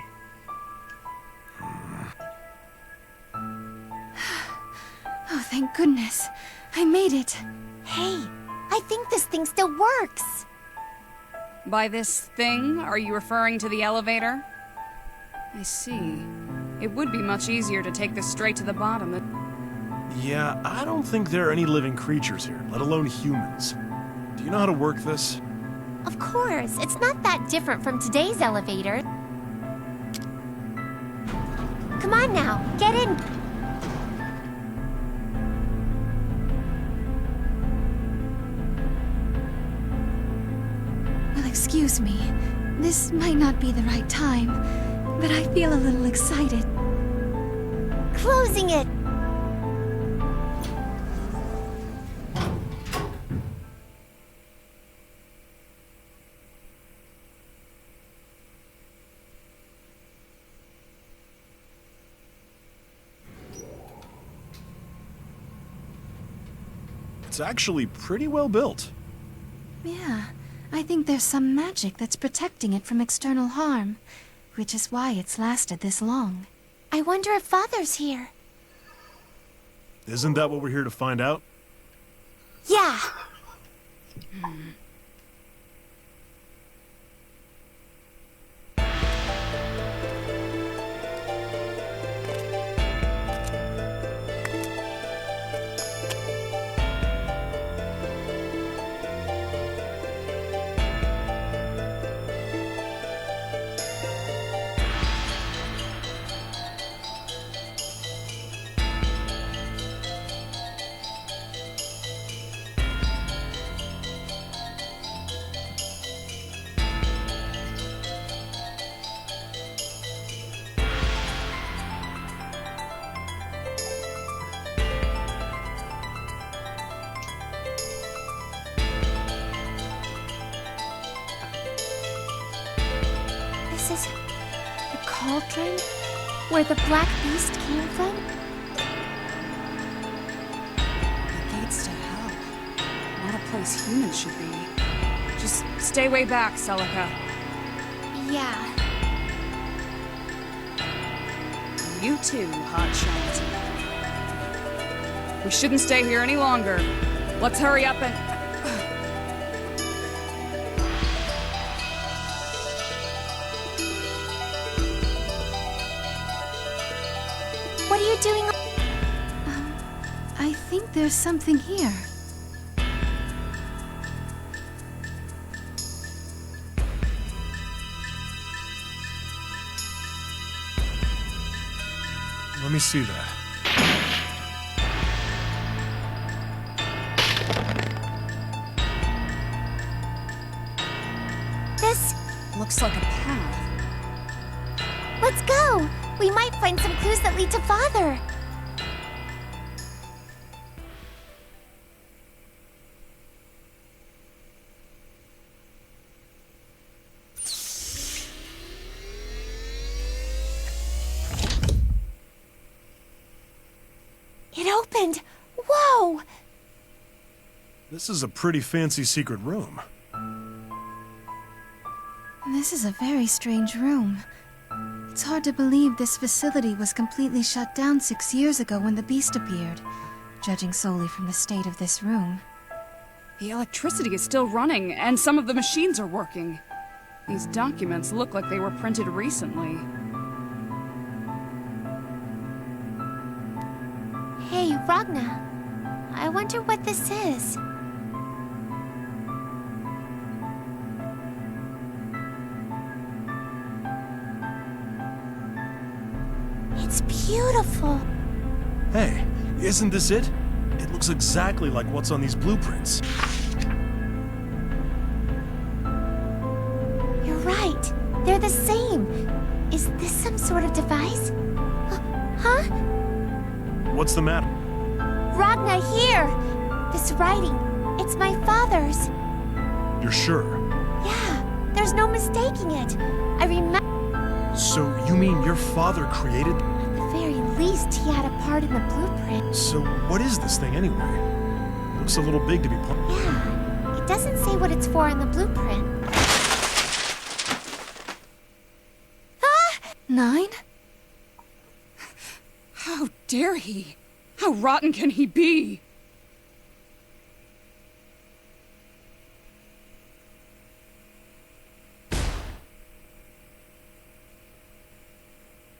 Oh, thank goodness. I made it. Hey, I think this thing still works. By this thing, are you referring to the elevator? I see. It would be much easier to take this straight to the bottom than... Yeah, I don't think there are any living creatures here, let alone humans. Do you know how to work this? Of course, it's not that different from today's elevator. Come on now, get in. Well, excuse me. This might not be the right time, but I feel a little excited. Closing it. It's actually pretty well built. Yeah, I think there's some magic that's protecting it from external harm, which is why it's lasted this long. I wonder if Father's here. Isn't that what we're here to find out? Yeah. This is the cauldron where the Black Beast came from? The gates to hell. Not a place humans should be. Just stay way back, Celica. Yeah. You too, Hot Shot. We shouldn't stay here any longer. Let's hurry up and... What are you doing? I think there's something here. Let me see that. This... looks like a path. Let's go! We might find some clues that lead to Father. It opened! Whoa! This is a pretty fancy secret room. This is a very strange room. It's hard to believe this facility was completely shut down 6 years ago when the beast appeared, judging solely from the state of this room. The electricity is still running, and some of the machines are working. These documents look like they were printed recently. Hey, Ragna. I wonder what this is. It's beautiful. Hey, isn't this it? It looks exactly like what's on these blueprints. You're right. They're the same. Is this some sort of device? Huh? What's the matter? Ragna, here! This writing, it's my father's. You're sure? Yeah, there's no mistaking it. I remember. So you mean your father created... At the very least, he had a part in the blueprint. So what is this thing anyway? Looks a little big to be part... Yeah, it doesn't say what it's for in the blueprint. 9? How dare he? How rotten can he be?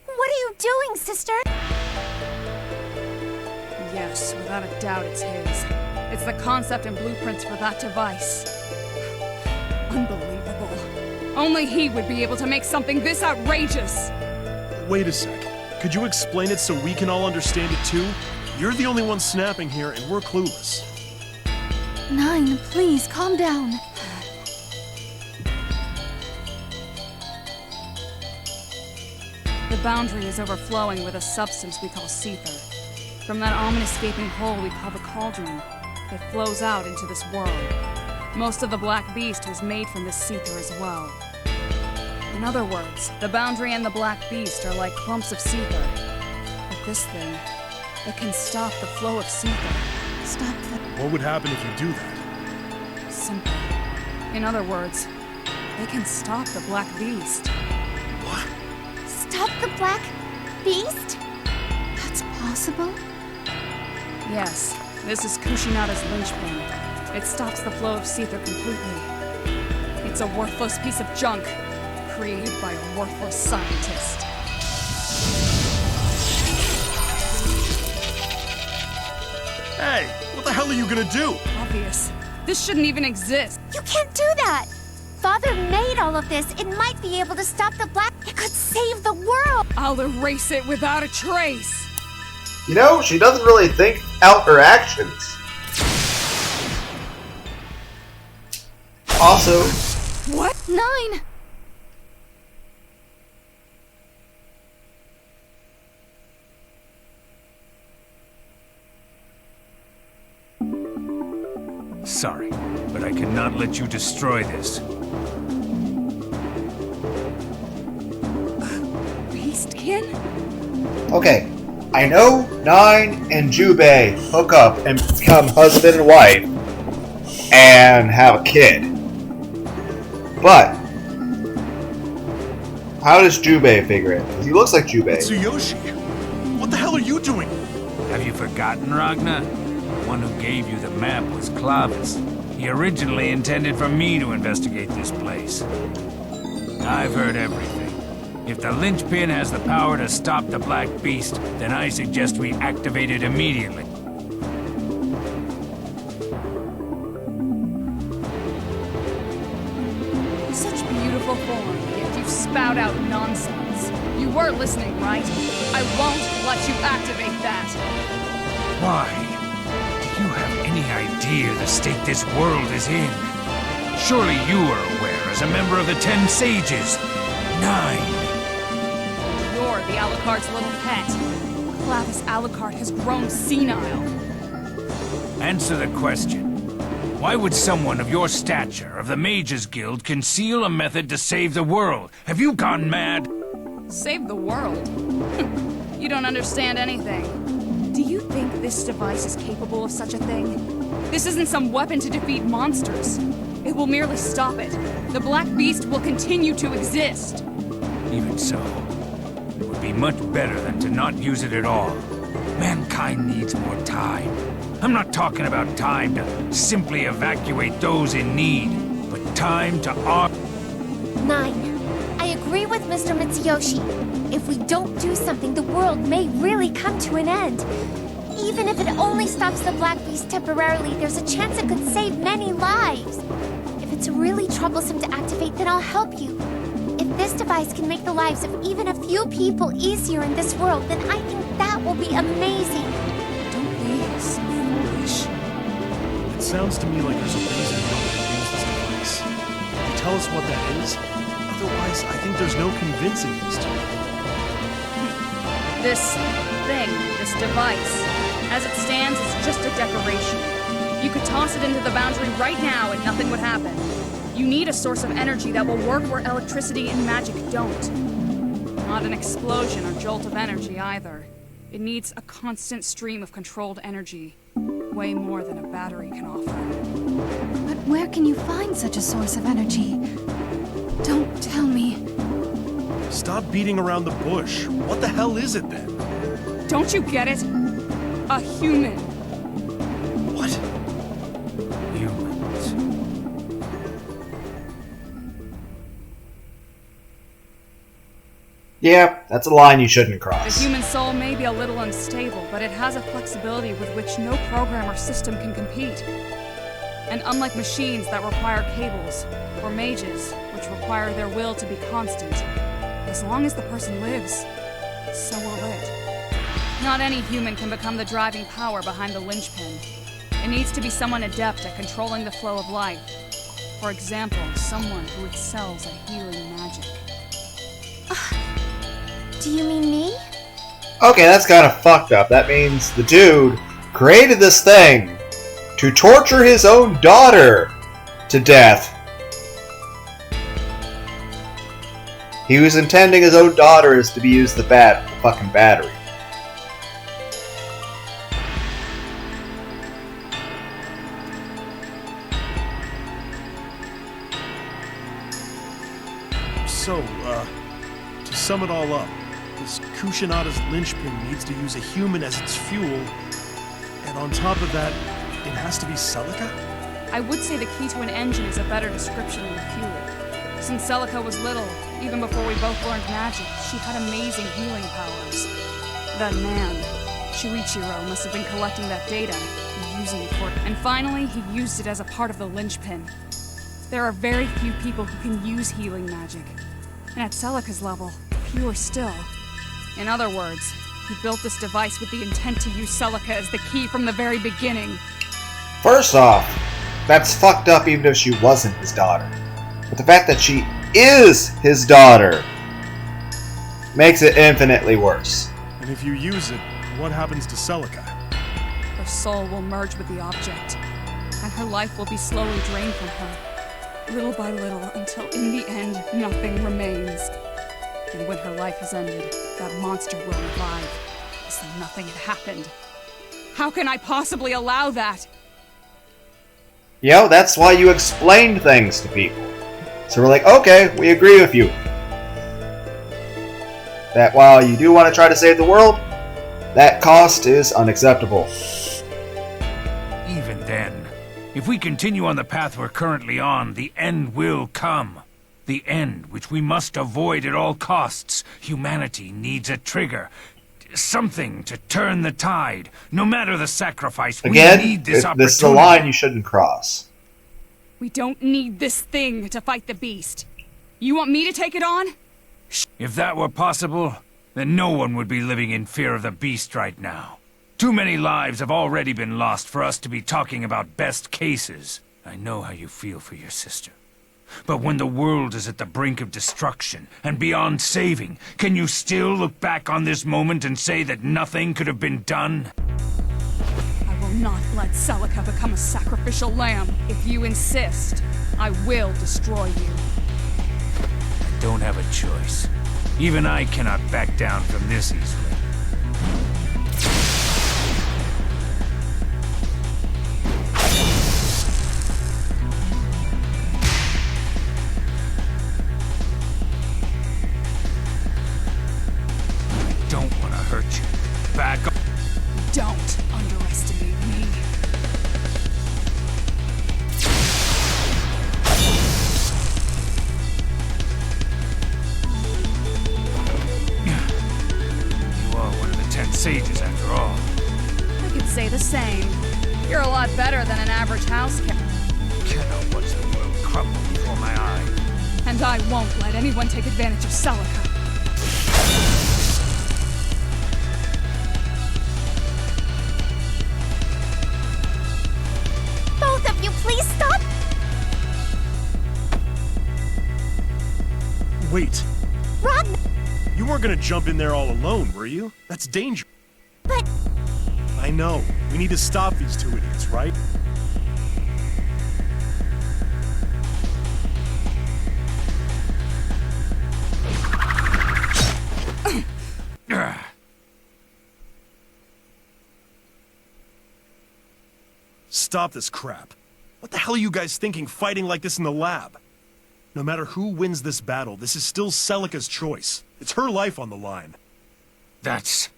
What are you doing, sister? Yes, without a doubt it's his. It's the concept and blueprints for that device. Unbelievable. Only he would be able to make something this outrageous! Wait a sec. Could you explain it so we can all understand it too? You're the only one snapping here and we're clueless. 9, please, calm down. The boundary is overflowing with a substance we call ether. From that ominous gaping hole we call the cauldron, it flows out into this world. Most of the Black Beast was made from this ether as well. In other words, the boundary and the Black Beast are like clumps of ether. But this thing, it can stop the flow of ether, Stop the... What would happen if you do that? Simple. In other words, they can stop the Black Beast. What? Stop the Black Beast? That's possible? Yes, this is Kushinada's linchpin. It stops the flow of Seether completely. It's a worthless piece of junk, created by a worthless scientist. Hey, what the hell are you gonna do? Obvious. This shouldn't even exist. You can't do that! Father made all of this. It might be able to stop the Black... It could save the world! I'll erase it without a trace. You know, she doesn't really think out her actions. Also... What? 9! Sorry, but I cannot let you destroy this. Beastkin? Okay, I know 9 and Jubei hook up and become husband and wife and have a kid. But how does Jubei figure it? 'Cause he looks like Jubei. Tsuyoshi, what the hell are you doing? Have you forgotten, Ragnar? The one who gave you the map was Clavis. He originally intended for me to investigate this place. I've heard everything. If the linchpin has the power to stop the Black Beast, then I suggest we activate it immediately. Such beautiful form, yet you spout out nonsense. You were listening, right? I won't let you activate that. Why? Do you have any idea the state this world is in? Surely you are aware as a member of the 10 Sages. 9. You're the Alucard's little pet. Clavis Alucard has grown senile. Answer the question. Why would someone of your stature, of the Mages Guild, conceal a method to save the world? Have you gone mad? Save the world? You don't understand anything. Do you think this device is capable of such a thing? This isn't some weapon to defeat monsters. It will merely stop it. The Black Beast will continue to exist. Even so, it would be much better than to not use it at all. Mankind needs more time. I'm not talking about time to simply evacuate those in need, but time to 9. I agree with Mr. Mitsuyoshi. If we don't do something, the world may really come to an end. Even if it only stops the Black Beast temporarily, there's a chance it could save many lives. If it's really troublesome to activate, then I'll help you. If this device can make the lives of even a few people easier in this world, then I think that will be amazing. Don't be so foolish. It sounds to me like there's a reason you don't want to use this device. Can you tell us what that is? Otherwise, I think there's no convincing these two. This thing, this device, as it stands, is just a decoration. You could toss it into the boundary right now and nothing would happen. You need a source of energy that will work where electricity and magic don't. Not an explosion or jolt of energy either. It needs a constant stream of controlled energy. Way more than a battery can offer. But where can you find such a source of energy? Don't tell me. Stop beating around the bush. What the hell is it then? Don't you get it? A human. What? humans. Yeah, that's a line you shouldn't The cross. human soul may be a little unstable, but it has a flexibility with which no program or system can compete. And unlike machines that require cables, or mages, which require their will to be constant, as long as the person lives, so will it. Not any human can become the driving power behind the linchpin. It needs to be someone adept at controlling the flow of life. For example, someone who excels at healing magic. Do you mean me? Okay, that's kind of fucked up. That means the dude created this thing to torture his own daughter to death. He was intending his own daughter is to be used the fucking battery. To sum it all up, this Kushinada's linchpin needs to use a human as its fuel, and on top of that, it has to be Celica? I would say the key to an engine is a better description than fuel. Since Celica was little, even before we both learned magic, she had amazing healing powers. That man, Shuichiro, must have been collecting that data and using it for... And finally, he used it as a part of the linchpin. There are very few people who can use healing magic. And at Celica's level, fewer still. In other words, he built this device with the intent to use Celica as the key from the very beginning. First off, that's fucked up even if she wasn't his daughter. But the fact that she is his daughter makes it infinitely worse. And if you use it, what happens to Celica? Her soul will merge with the object, and her life will be slowly drained from her, little by little, until in the end, nothing remains. And when her life has ended, that monster will revive, as though nothing had happened. How can I possibly allow that? That's why you explained things to people. So we're like, okay, we agree with you. That while you do want to try to save the world, that cost is unacceptable. Even then, if we continue on the path we're currently on, the end will come. The end which we must avoid at all costs. Humanity needs a trigger. Something to turn the tide. No matter the sacrifice, Again, we need this opportunity. This is a line you shouldn't cross. We don't need this thing to fight the beast. You want me to take it on? If that were possible, then no one would be living in fear of the beast right now. Too many lives have already been lost for us to be talking about best cases. I know how you feel for your sister. But when the world is at the brink of destruction and beyond saving, can you still look back on this moment and say that nothing could have been done? I will not let Celica become a sacrificial lamb. If you insist, I will destroy you. I don't have a choice. Even I cannot back down from this easily. Back up. Don't underestimate me. You are one of the 10 sages after all. I could say the same. You're a lot better than an average house cat. Cannot watch the world crumble before my eye. And I won't let anyone take advantage of Celica. Please stop! Wait. Rod! You weren't gonna jump in there all alone, were you? That's dangerous. But... I know. We need to stop these two idiots, right? Stop this crap. What the hell are you guys thinking fighting like this in the lab? No matter who wins this battle, this is still Celica's choice. It's her life on the line. That's...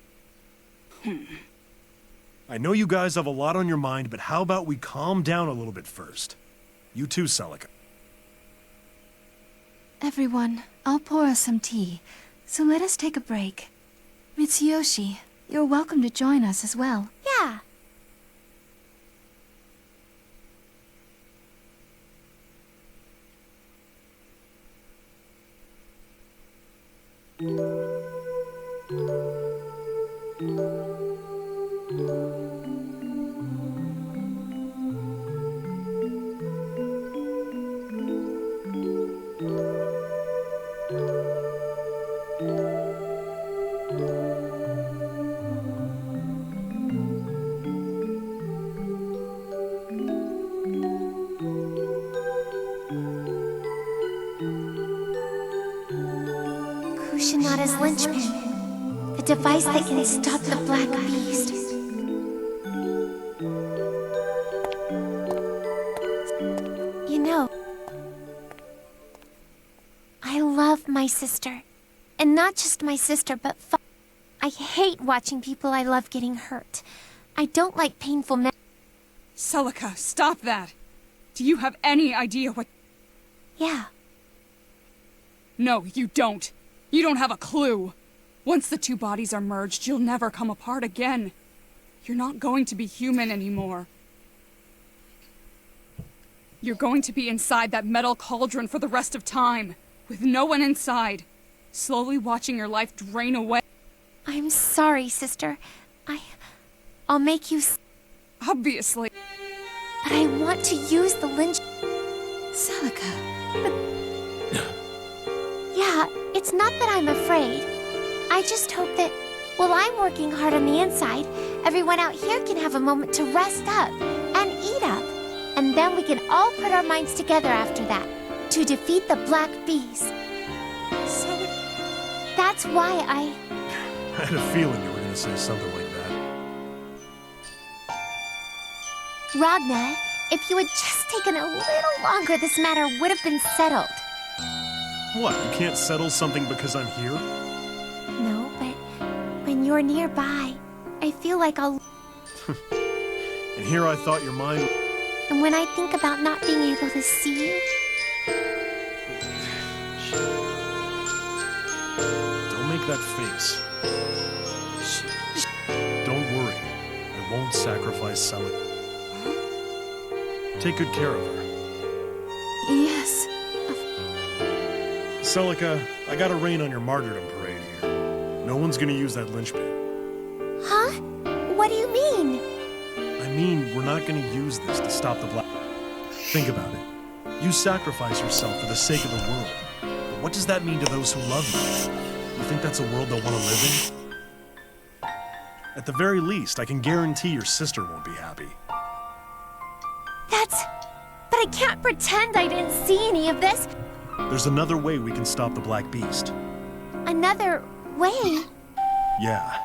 I know you guys have a lot on your mind, but how about we calm down a little bit first? You too, Celica. Everyone, I'll pour us some tea, so let us take a break. Mitsuyoshi, you're welcome to join us as well. Yeah. Kushinada's linchpin. The device that can stop the Black Beast. You know, I love my my sister. And not just my sister, but I hate watching people I love getting hurt. I don't like painful Celica, stop that! Do you have any idea what... Yeah. No, you don't. You don't have a clue. Once the two bodies are merged, you'll never come apart again. You're not going to be human anymore. You're going to be inside that metal cauldron for the rest of time, with no one inside, slowly watching your life drain away. I'm sorry, sister. I'll make you... Obviously. But I want to use the lynch... Celica, Yeah, it's not that I'm afraid. I just hope that, while I'm working hard on the inside, everyone out here can have a moment to rest up and eat up. And then we can all put our minds together after that, to defeat the Black Beast. That's why I had a feeling you were going to say something like that. Ragna, if you had just taken a little longer, this matter would have been settled. What, you can't settle something because I'm here? No, but when you're nearby, I feel like I'll... And here I thought your mind... And when I think about not being able to see you... Don't make that face. Don't worry. I won't sacrifice Celica. Take good care of her. Yes. Celica, I got a rain on your martyrdom parade here. No one's gonna use that linchpin. Huh? What do you mean? I mean, we're not gonna use this to stop the Black... Think about it. You sacrifice yourself for the sake of the world. But what does that mean to those who love you? You think that's a world they'll want to live in? At the very least, I can guarantee your sister won't be happy. But I can't pretend I didn't see any of this. There's another way we can stop the Black Beast. Another way? Yeah.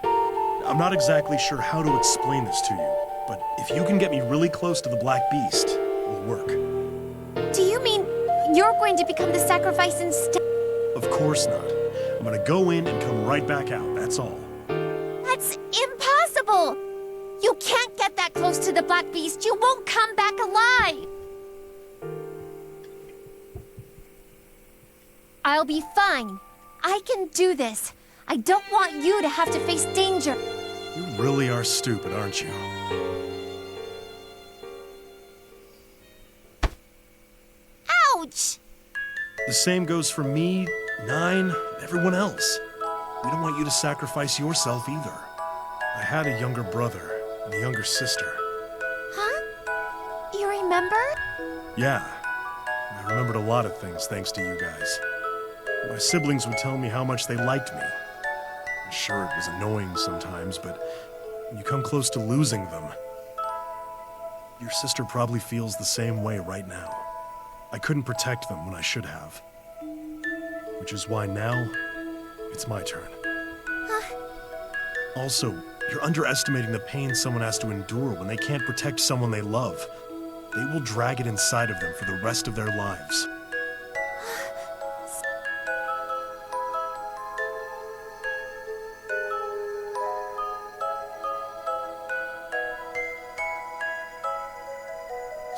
I'm not exactly sure how to explain this to you, but if you can get me really close to the Black Beast, it'll work. Do you mean you're going to become the sacrifice instead? Of course not. I'm gonna go in and come right back out, that's all. That's impossible! You can't get that close to the Black Beast. You won't come back alive! I'll be fine. I can do this. I don't want you to have to face danger. You really are stupid, aren't you? Ouch! The same goes for me, Nine, everyone else. We don't want you to sacrifice yourself either. I had a younger brother and a younger sister. Huh? You remember? Yeah. I remembered a lot of things thanks to you guys. My siblings would tell me how much they liked me. I'm sure it was annoying sometimes, but when you come close to losing them, your sister probably feels the same way right now. I couldn't protect them when I should have. Which is why now, it's my turn. Also, you're underestimating the pain someone has to endure when they can't protect someone they love. They will drag it inside of them for the rest of their lives.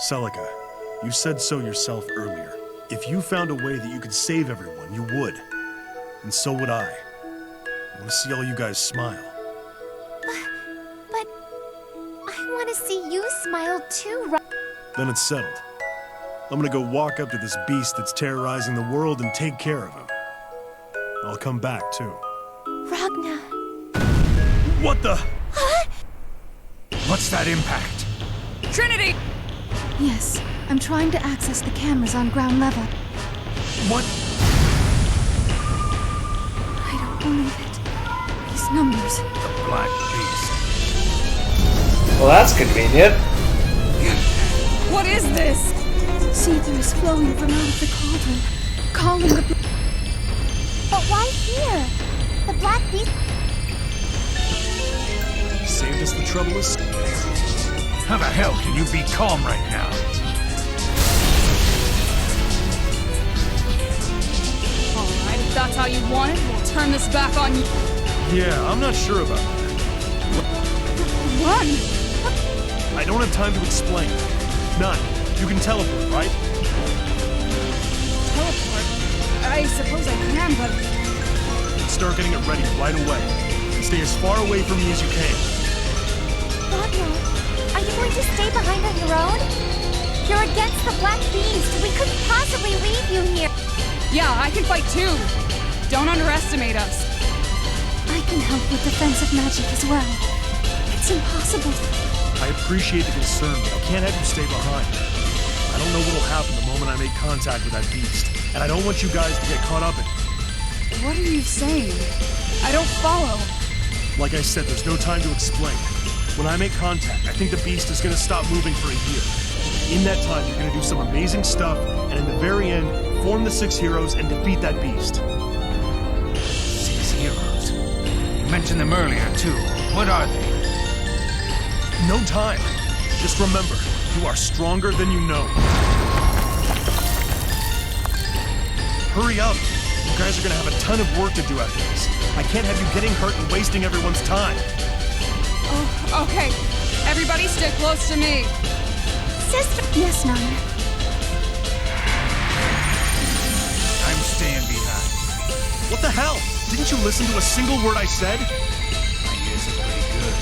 Celica, you said so yourself earlier. If you found a way that you could save everyone, you would. And so would I. I want to see all you guys smile. But I want to see you smile too, Then it's settled. I'm gonna go walk up to this beast that's terrorizing the world and take care of him. I'll come back, too. Ragna. What the? Huh? What's that impact? Trinity! Yes, I'm trying to access the cameras on ground level. What? I don't believe it. These numbers. The Black Beast. Well, that's convenient. What is this? Seether is flowing from out of the cauldron, calling the... But why here? The Black Beast... He saved us the trouble of... How the hell can you be calm right now? Alright, if that's that's how you want it, we'll turn this back on you. Yeah, I'm not sure about that. Run! I don't have time to explain. None. You can teleport, right? Teleport? I suppose I can, but... Start getting it ready right away. Stay as far away from me as you can. Ragnar, are you going to stay behind on your own? You're against the Black Beast. We couldn't possibly leave you here. Yeah, I can fight too. Don't underestimate us. I can help with defensive magic as well. It's impossible. I appreciate the concern, but I can't have you stay behind. I don't know what'll happen the moment I make contact with that beast, and I don't want you guys to get caught up in it. What are you saying? I don't follow. Like I said, there's no time to explain. When I make contact, I think the beast is gonna stop moving for a year. In that time, you're gonna do some amazing stuff, and in the very end, form the 6 heroes and defeat that beast. 6 heroes? You mentioned them earlier, too. What are they? No time. Just remember, you are stronger than you know. Hurry up. You guys are gonna have a ton of work to do after this. I can't have you getting hurt and wasting everyone's time. Oh, okay. Everybody stay close to me. Sister! Yes, Nana. I'm staying behind. What the hell? Didn't you listen to a single word I said? My ears are pretty good.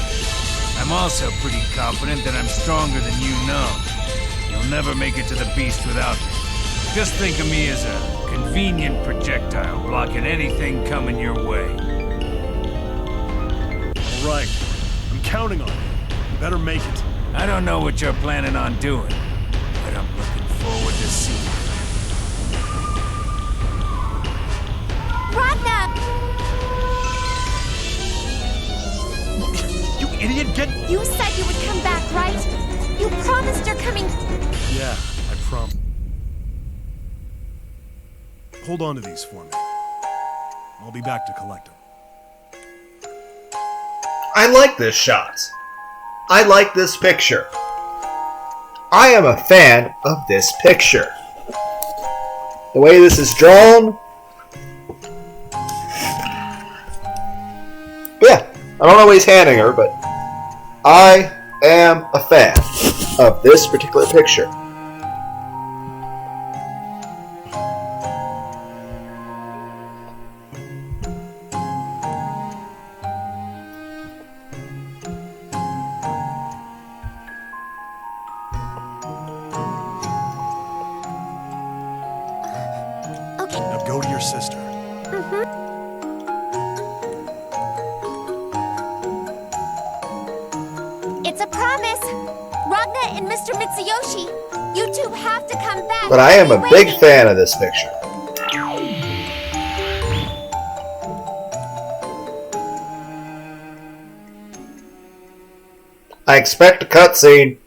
I'm also pretty confident that I'm stronger than you know. You'll never make it to the beast without me. Just think of me as a convenient projectile blocking anything coming your way. All right. I'm counting on you. You better make it. I don't know what you're planning on doing, but I'm looking forward to seeing it. Ragnar! You idiot, get... You said you would come back, right? You promised you're coming... Yeah, I promise. Hold on to these for me. I'll be back to collect them. I like this shot. I like this picture. I am a fan of this picture. The way this is drawn. Yeah, I don't know what he's handing her, but I am a fan of this particular picture. Now go to your sister. It's a promise. Ragnar and Mr. Mitsuyoshi, you two have to come back. But I am a big fan of this picture. I expect a cutscene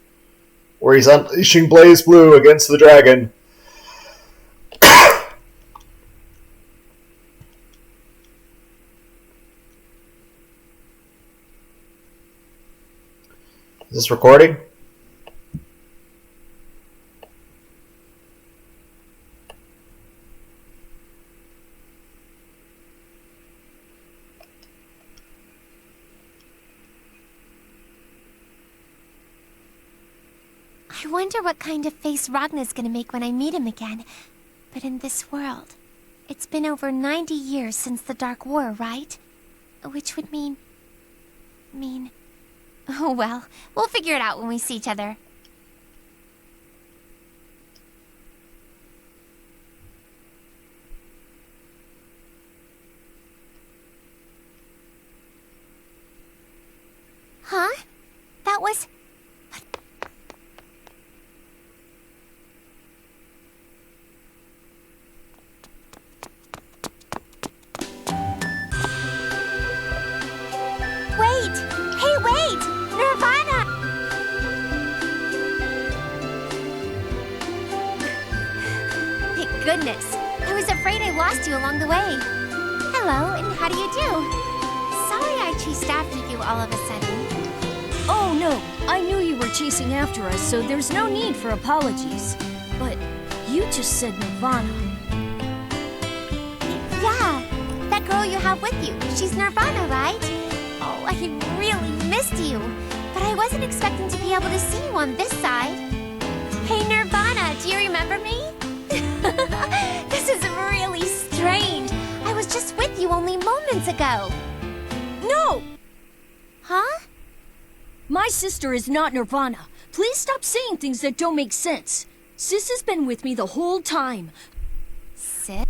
where he's unleashing Blaze Blue against the dragon. Is this recording? I wonder what kind of face Ragnar's gonna make when I meet him again. But in this world, it's been over 90 years since the Dark War, right? Which would mean... Oh well, we'll figure it out when we see each other. Huh? That was... Wait! Hey, wait! Nirvana! Thank goodness. I was afraid I lost you along the way. Hello, and how do you do? Sorry I chased after you all of a sudden. Oh no, I knew you were chasing after us, so there's no need for apologies. But you just said Nirvana. Yeah, girl you have with you. She's Nirvana, right? Oh, I really missed you. But I wasn't expecting to be able to see you on this side. Hey, Nirvana, do you remember me? This is really strange. I was just with you only moments ago. No! Huh? My sister is not Nirvana. Please stop saying things that don't make sense. Sis has been with me the whole time. Sis?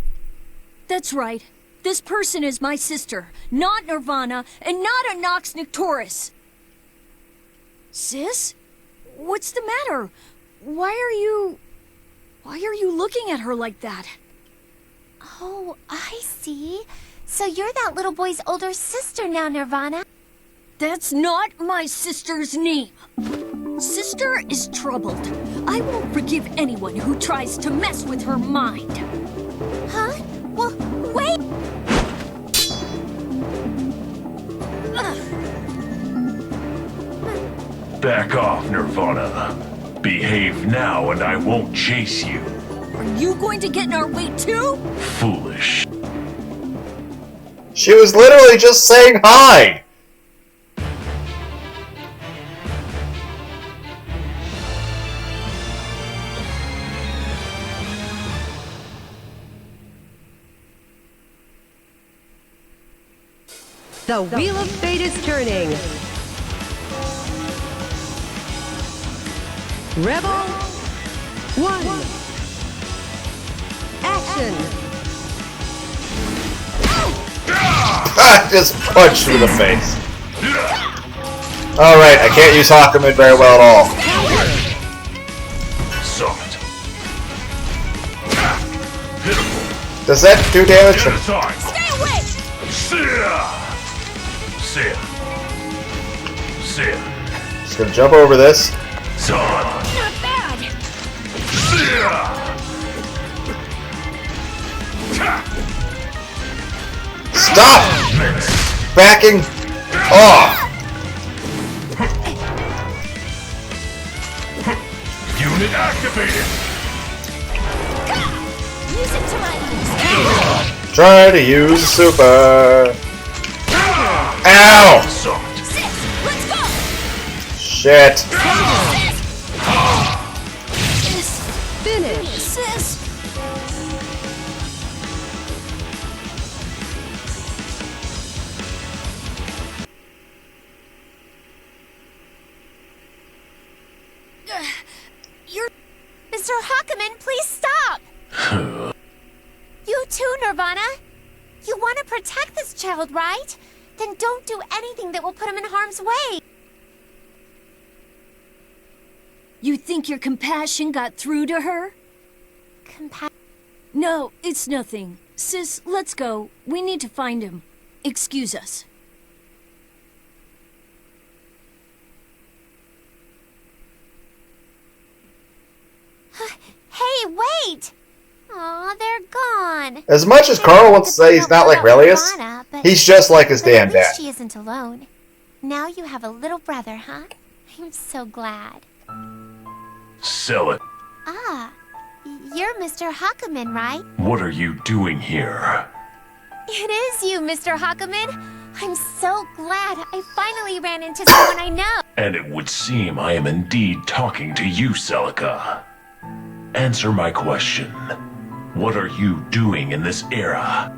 That's right. This person is my sister, not Nirvana, and not a Nox Nictoris. Sis? What's the matter? Why are you looking at her like that? Oh, I see. So you're that little boy's older sister now, Nirvana. That's not my sister's name. Sister is troubled. I won't forgive anyone who tries to mess with her mind. Huh? Well, wait! Back off, Nirvana. Behave now and I won't chase you. Are you going to get in our way too? Foolish. She was literally just saying hi! The Wheel of Fate is turning. Rebel 1. Action. I just punched through the face. Alright, I can't use Hakumen very well at all. Soft. Does that do damage? Stay away! Just gonna jump over this. Not bad! Stop! Backing off! Unit activated. Use it to my use. Try to use super. Ow! Sis, let's go! Shit. Finish. Sis! You're... Mr. Hakumen, please stop! You too, Nirvana? You want to protect this child, right? Then don't do anything that will put him in harm's way. You think your compassion got through to her? No, it's nothing. Sis, let's go. We need to find him. Excuse us. Hey, wait! Aw, they're gone. As much as Carl wants to say he's not like Relius, he's just like his damn At least dad. she isn't alone. Now you have a little brother, huh? I'm so glad. Sell it. Ah, you're Mr. Hakumen, right? What are you doing here? It is you, Mr. Hakumen. I'm so glad I finally ran into someone I know. And it would seem I am indeed talking to you, Celica. Answer my question. What are you doing in this era?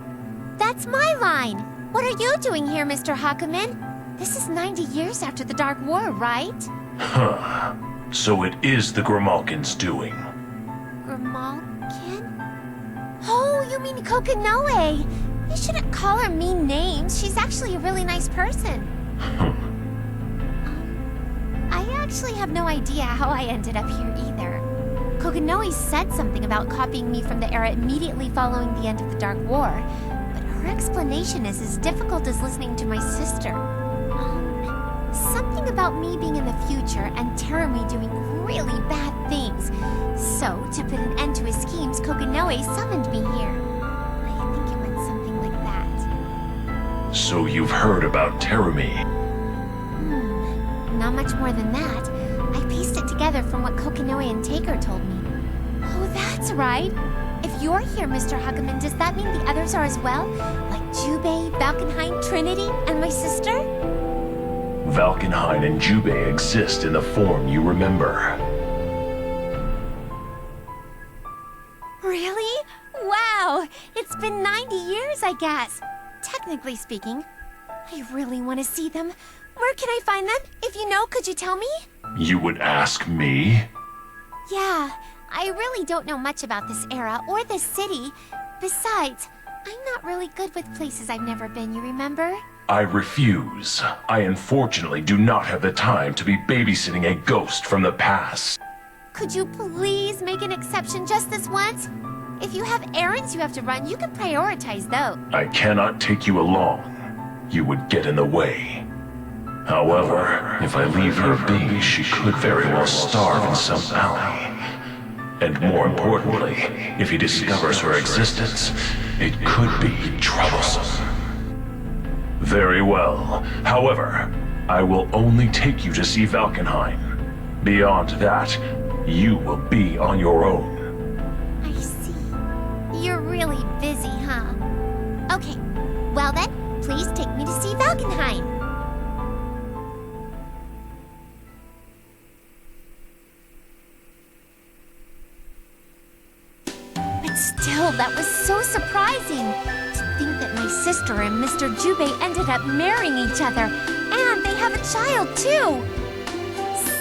That's my line. What are you doing here, Mr. Hakumen? This is 90 years after the Dark War, right? Huh. So it is the Grimalkin's doing. Grimalkin? Oh, you mean Kokinoe. You shouldn't call her mean names. She's actually a really nice person. I actually have no idea how I ended up here either. Kokinoe said something about copying me from the era immediately following the end of the Dark War, but her explanation is as difficult as listening to my sister. Something about me being in the future and Terumi doing really bad things. So, to put an end to his schemes, Kokinoe summoned me here. I think it went something like that. So you've heard about Terumi? Not much more than that. I pieced it together from what Kokinoe and Taker told me. Oh, that's right. If you're here, Mr. Hakumen, does that mean the others are as well? Like Jubei, Valkenheim, Trinity, and my sister? Valkenheim and Jubei exist in the form you remember. Really? Wow! It's been 90 years, I guess. Technically speaking. I really want to see them. Where can I find them? If you know, could you tell me? You would ask me? Yeah, I really don't know much about this era or this city. Besides, I'm not really good with places I've never been, you remember? I refuse. I unfortunately do not have the time to be babysitting a ghost from the past. Could you please make an exception just this once? If you have errands you have to run, you can prioritize those. I cannot take you along. You would get in the way. However, if I leave her be, she could very well starve in some alley. And more importantly, if he discovers her existence, it could be troublesome. Very well. However, I will only take you to see Valkenheim. Beyond that, you will be on your own. I see. You're really busy, huh? Okay. Well then, please take me to see Valkenheim. But still, that was so surprising. To think that my sister and Mr. Jubei ended up marrying each other. And they have a child, too.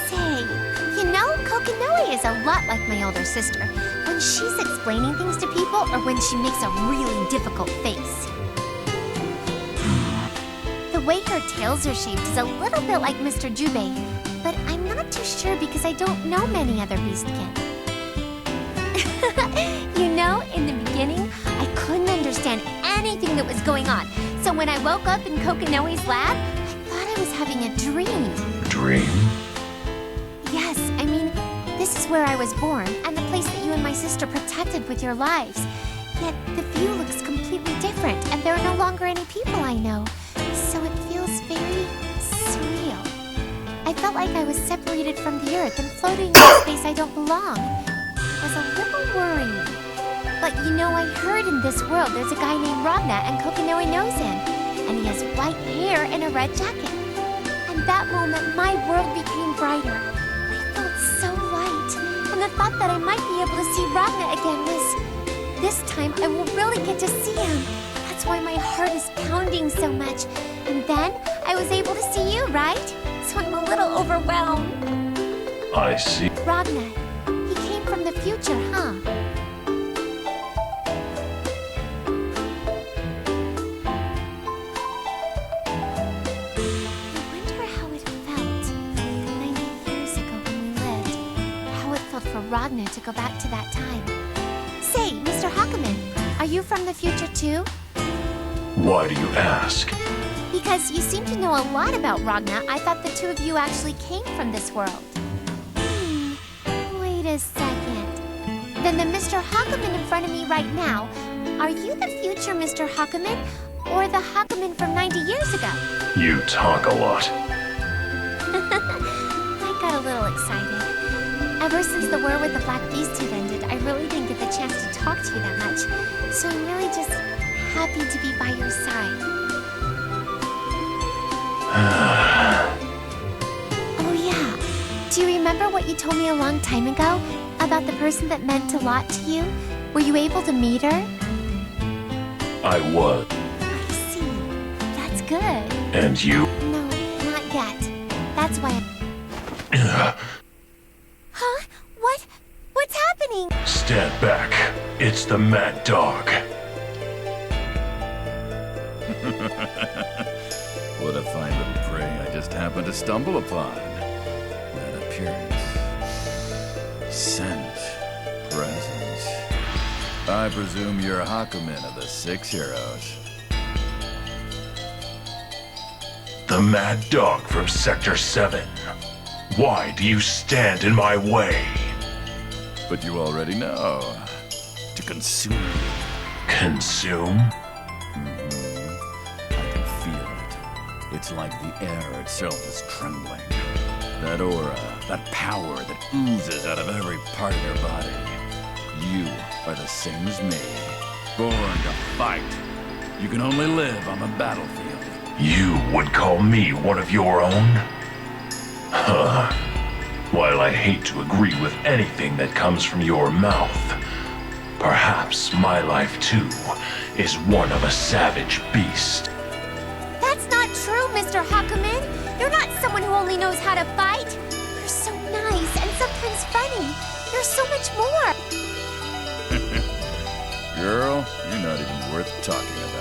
Say, you know, Kokinoe is a lot like my older sister. When she's explaining things to people or when she makes a really difficult face. The way her tails are shaped is a little bit like Mr. Jubei, but I'm not too sure because I don't know many other beastkin. You know, in the beginning, I couldn't understand anything that was going on. So when I woke up in Kokinoe's lab, I thought I was having a dream. Dream? Yes, I mean, this is where I was born, and the place that you and my sister protected with your lives. Yet the view looks completely different, and there are no longer any people I know. So it feels very surreal. I felt like I was separated from the Earth and floating in a space I don't belong. It was a little worrying. But you know, I heard in this world there's a guy named Ragna and Kokinoe knows him. And he has white hair and a red jacket. And that moment, my world became brighter. I felt so light. And the thought that I might be able to see Ragna again was... This time, I will really get to see him. That's why my heart is pounding so much. And then, I was able to see you, right? So I'm a little overwhelmed. I see. Ragna, he came from the future, huh? I wonder how it felt 90 years ago when we lived. How it felt for Ragna to go back to that time. Say, Mr. Hakumen, are you from the future too? Why do you ask? Because you seem to know a lot about Ragna. I thought the two of you actually came from this world. Wait a second. Then the Mr. Hakumen in front of me right now, are you the future Mr. Hakumen? Or the Hakumen from 90 years ago? You talk a lot. I got a little excited. Ever since the war with the Black Beast had ended, I really didn't get the chance to talk to you that much. So I'm really just happy to be by your side. Oh yeah. Do you remember what you told me a long time ago? About the person that meant a lot to you? Were you able to meet her? I was. I see. That's good. And you? No, not yet. That's why I'm... Huh? What? What's happening? Stand back. It's the Mad Dog. What a fine little prey I just happened to stumble upon. That appearance, scent, presence. I presume you're Hakumen of the Six Heroes. The Mad Dog from Sector 7. Why do you stand in my way? But you already know. To consume you. Consume? I can feel it. It's like the air itself is trembling. That aura, that power that oozes out of every part of your body. You are the same as me. Born to fight. You can only live on the battlefield. You would call me one of your own? Huh. While I hate to agree with anything that comes from your mouth, perhaps my life too is one of a savage beast. That's not true, Mr. Hakumen. You're not someone who only knows how to fight. You're so nice and sometimes funny. You're so much more. Girl, you're not even worth talking about.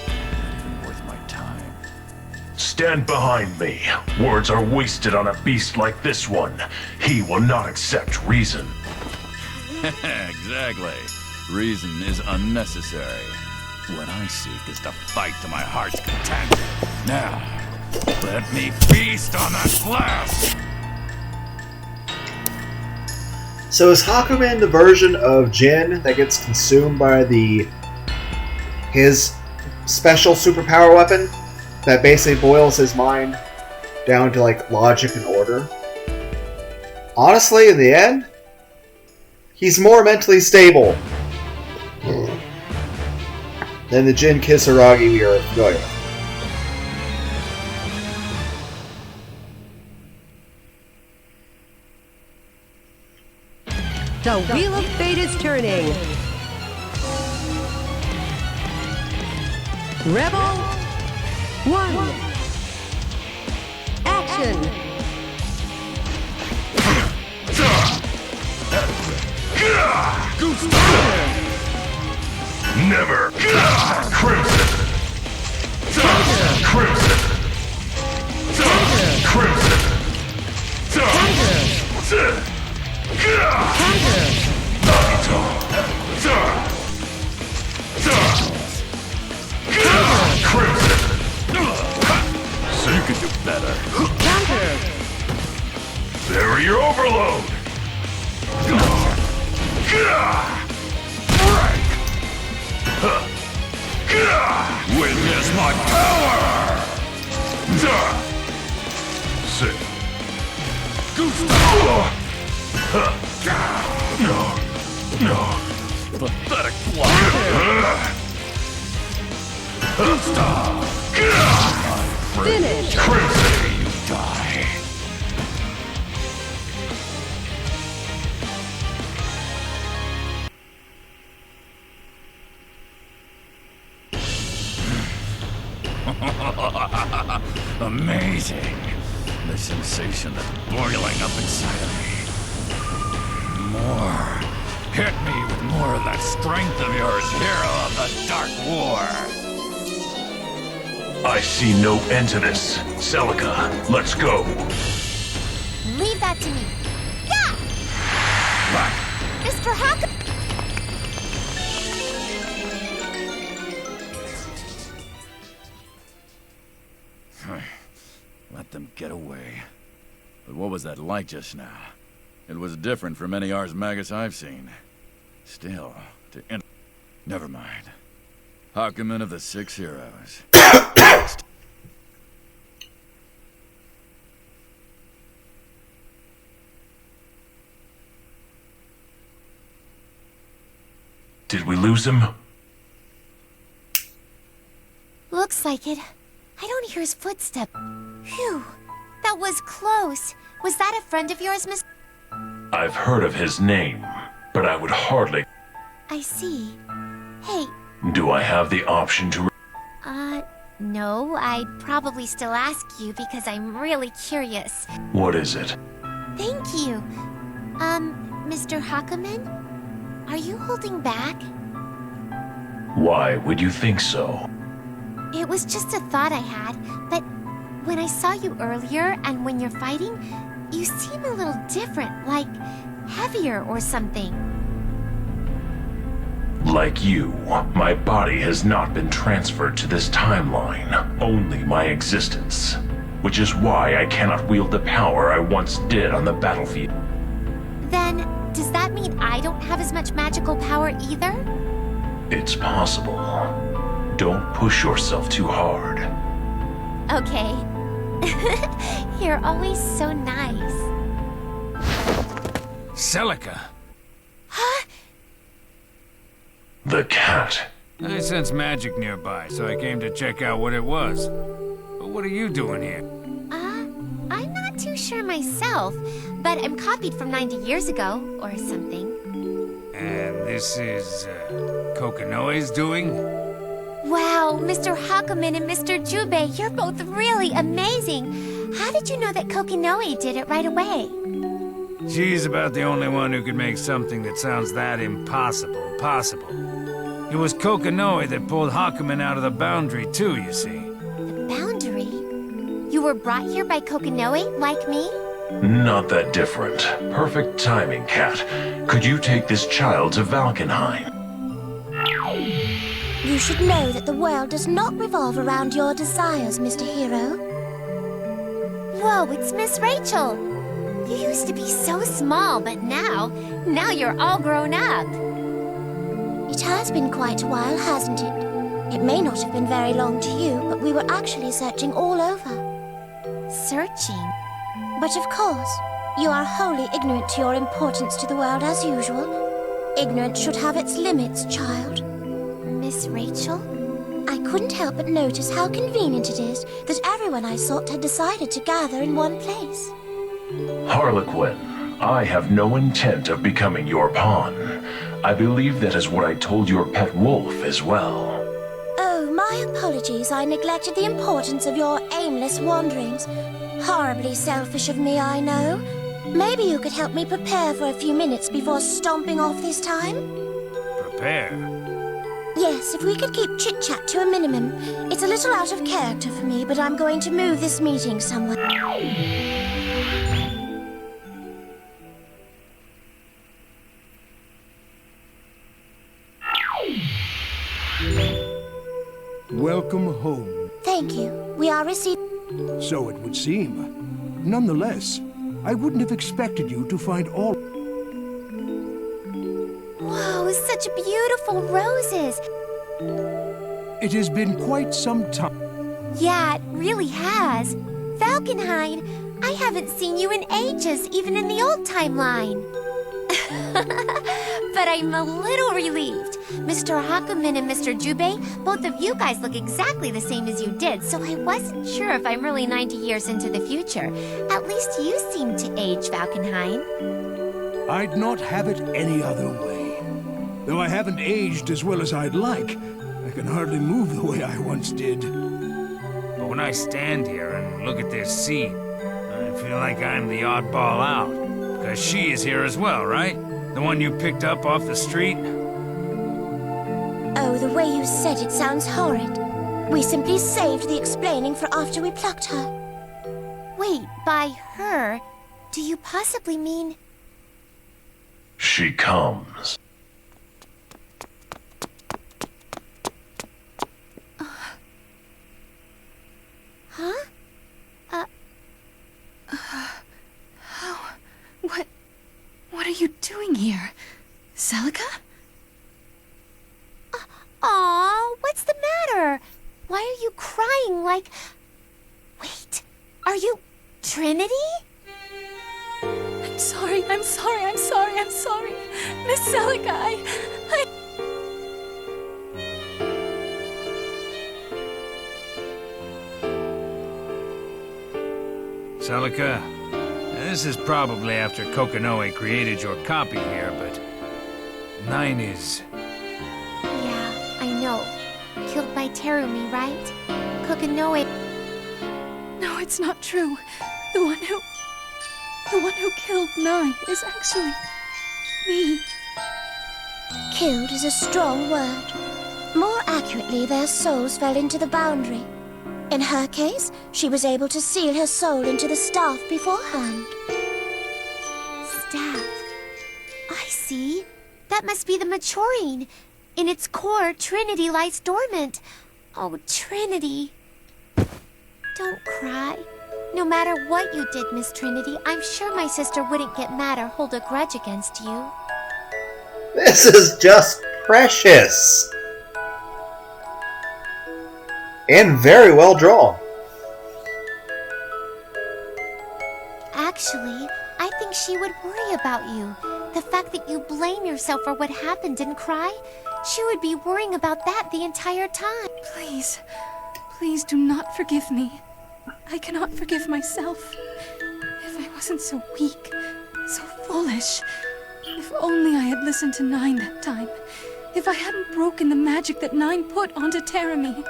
Not even worth my time. Stand behind me. Words are wasted on a beast like this one. He will not accept reason. Exactly. Reason is unnecessary. What I seek is to fight to my heart's content. Now, let me feast on that flesh! So is Hakumen the version of Jin that gets consumed by his special superpower weapon that basically boils his mind down to like logic and order? Honestly, in the end, he's more mentally stable than the Jin Kisaragi we are familiar with. The Wheel of Fate is turning. Rebel 1. Action. Never. Crimson. Crimson. Crimson. Crimson. So you can do better. Barrier overload. Witness my power! Sick. Pathetic block. Finish. Crimson. You die. Amazing. The sensation that's boiling up inside of me. More. Hit me with more of that strength of yours, hero of the Dark War. I see no end to this. Celica, let's go. Leave that to me. Yeah! Mr. Hakumen! Let them get away. But what was that like just now? It was different from any Ars Magus I've seen. Still, never mind. Hakumen of the Six Heroes. Did we lose him? Looks like it. I don't hear his footsteps. Phew. That was close. Was that a friend of yours, Miss? I've heard of his name, but I would hardly... I see. Hey. Do I have the option to... No. I'd probably still ask you because I'm really curious. What is it? Thank you. Mr. Hakumen? Are you holding back? Why would you think so? It was just a thought I had, but when I saw you earlier and when you're fighting, you seem a little different, like heavier or something. Like you, my body has not been transferred to this timeline, only my existence. Which is why I cannot wield the power I once did on the battlefield. Then, does that mean I don't have as much magical power either? It's possible. Don't push yourself too hard. Okay. You're always so nice. Celica. Huh? The cat. I sense magic nearby, so I came to check out what it was. But what are you doing here? I'm not too sure myself, but I'm copied from 90 years ago, or something. And this is, Kokinoe's doing? Wow, Mr. Hakumen and Mr. Jubei, you're both really amazing. How did you know that Kokinoe did it right away? She's about the only one who could make something that sounds that impossible possible. It was Kokinoe that pulled Hakumen out of the boundary too, you see. The boundary? You were brought here by Kokinoe, like me? Not that different. Perfect timing, Cat. Could you take this child to Valkenheim? You should know that the world does not revolve around your desires, Mr. Hero. Whoa, it's Miss Rachel. You used to be so small, but now you're all grown up. It has been quite a while, hasn't it? It may not have been very long to you, but we were actually searching all over. Searching? But of course, you are wholly ignorant to your importance to the world as usual. Ignorance should have its limits, child. Miss Rachel? I couldn't help but notice how convenient it is that everyone I sought had decided to gather in one place. Harlequin, I have no intent of becoming your pawn. I believe that is what I told your pet wolf as well. Oh, my apologies. I neglected the importance of your aimless wanderings. Horribly selfish of me, I know. Maybe you could help me prepare for a few minutes before stomping off this time? Prepare? Yes, if we could keep chit-chat to a minimum. It's a little out of character for me, but I'm going to move this meeting somewhere. Welcome home. Thank you. We are receiving... So it would seem. Nonetheless, I wouldn't have expected you to find all... Whoa, such beautiful roses. It has been quite some time. Yeah, it really has. Valkenheim, I haven't seen you in ages, even in the old timeline. But I'm a little relieved. Mr. Hakumen and Mr. Jubei, both of you guys look exactly the same as you did, so I wasn't sure if I'm really 90 years into the future. At least you seem to age, Valkenheim. I'd not have it any other way. Though I haven't aged as well as I'd like, I can hardly move the way I once did. But when I stand here and look at this scene, I feel like I'm the oddball out. Because she is here as well, right? The one you picked up off the street? Oh, the way you said it sounds horrid. We simply saved the explaining for after we plucked her. Wait, by her, do you possibly mean... She comes. Huh? What are you doing here? Celica? Aw, what's the matter? Why are you crying like... Wait, are you Trinity? I'm sorry. Miss Celica, Celica, this is probably after Kokinoe created your copy here, but... 9 is... Yeah, I know. Killed by Terumi, right? Kokinoe... No, it's not true. The one who killed 9 is actually... me. Killed is a strong word. More accurately, their souls fell into the boundary. In her case, she was able to seal her soul into the staff beforehand. Staff? I see. That must be the Machorin. In its core, Trinity lies dormant. Oh, Trinity. Don't cry. No matter what you did, Miss Trinity, I'm sure my sister wouldn't get mad or hold a grudge against you. This is just precious. And very well drawn. Actually, I think she would worry about you. The fact that you blame yourself for what happened and cry, She would be worrying about that the entire time. Please, please do not forgive me. I cannot forgive myself. If I wasn't so weak, so foolish. If only I had listened to Nine that time. If I hadn't broken the magic that Nine put onto Terami.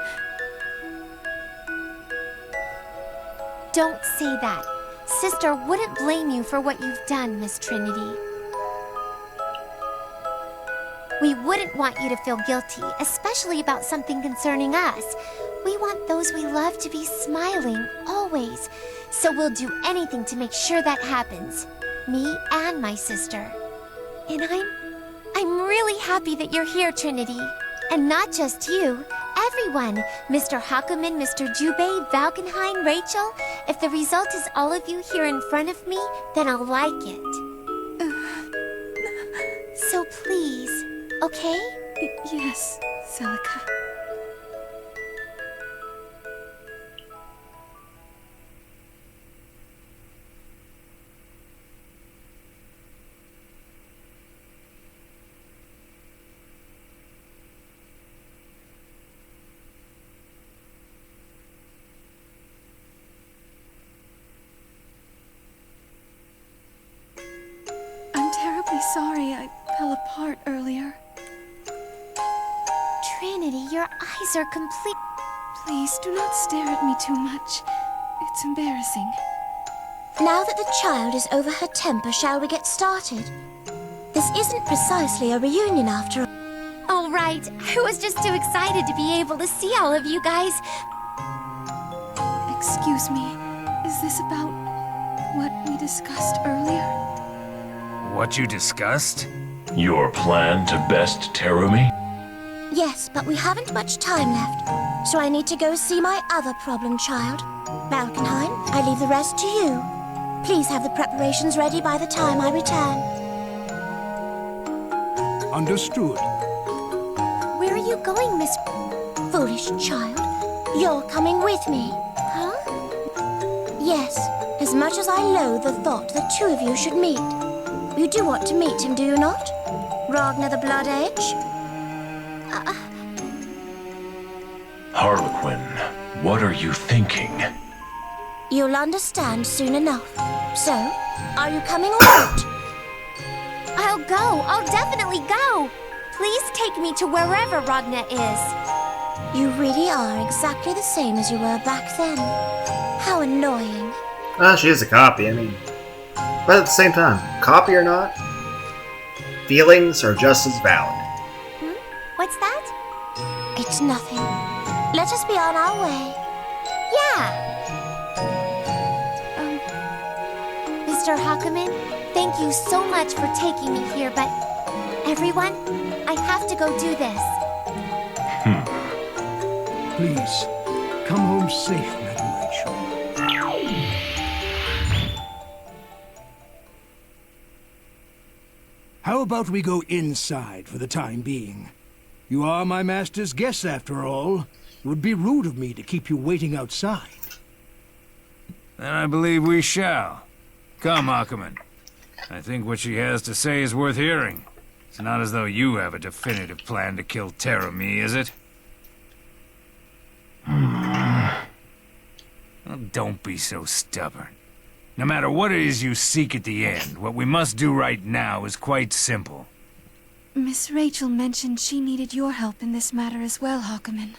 Don't say that. Sister wouldn't blame you for what you've done, Miss Trinity. We wouldn't want you to feel guilty, especially about something concerning us. We want those we love to be smiling, always. So we'll do anything to make sure that happens. Me and my sister. And I'm really happy that you're here, Trinity. And not just you. Everyone. Mr. Hakumen, Mr. Jubei, Valkenhayn, Rachel. If the result is all of you here in front of me, then I'll like it. So please, okay? Yes, Celica. Sorry I fell apart earlier. Trinity, your eyes are complete. Please do not stare at me too much. It's embarrassing. Now that the child is over her temper, shall we get started? This isn't precisely a reunion after all. All right. I was just too excited to be able to see all of you guys. Excuse me. Is this about what we discussed earlier? What you discussed? Your plan to best Terumi? Yes, but we haven't much time left, so I need to go see my other problem child. Valkenhayn, I leave the rest to you. Please have the preparations ready by the time I return. Understood. Where are you going, Miss... Foolish child. You're coming with me. Huh? Yes, as much as I loathe the thought the two of you should meet. You do want to meet him, do you not? Ragnar the Blood Edge? Harlequin, what are you thinking? You'll understand soon enough. So, are you coming or not? I'll go. I'll definitely go. Please take me to wherever Ragnar is. You really are exactly the same as you were back then. How annoying. She is a copy, I mean... But at the same time, copy or not, feelings are just as valid. What's that? It's nothing. Let us be on our way. Yeah. Mr. Hakumen, thank you so much for taking me here, but... Everyone, I have to go do this. Please, come home safe, Madam Rachel. How about we go inside for the time being? You are my master's guest, after all. It would be rude of me to keep you waiting outside. Then I believe we shall. Come, Hakumen. I think what she has to say is worth hearing. It's not as though you have a definitive plan to kill Terumi, is it? Well, don't be so stubborn. No matter what it is you seek at the end, what we must do right now is quite simple. Miss Rachel mentioned she needed your help in this matter as well, Hakumen.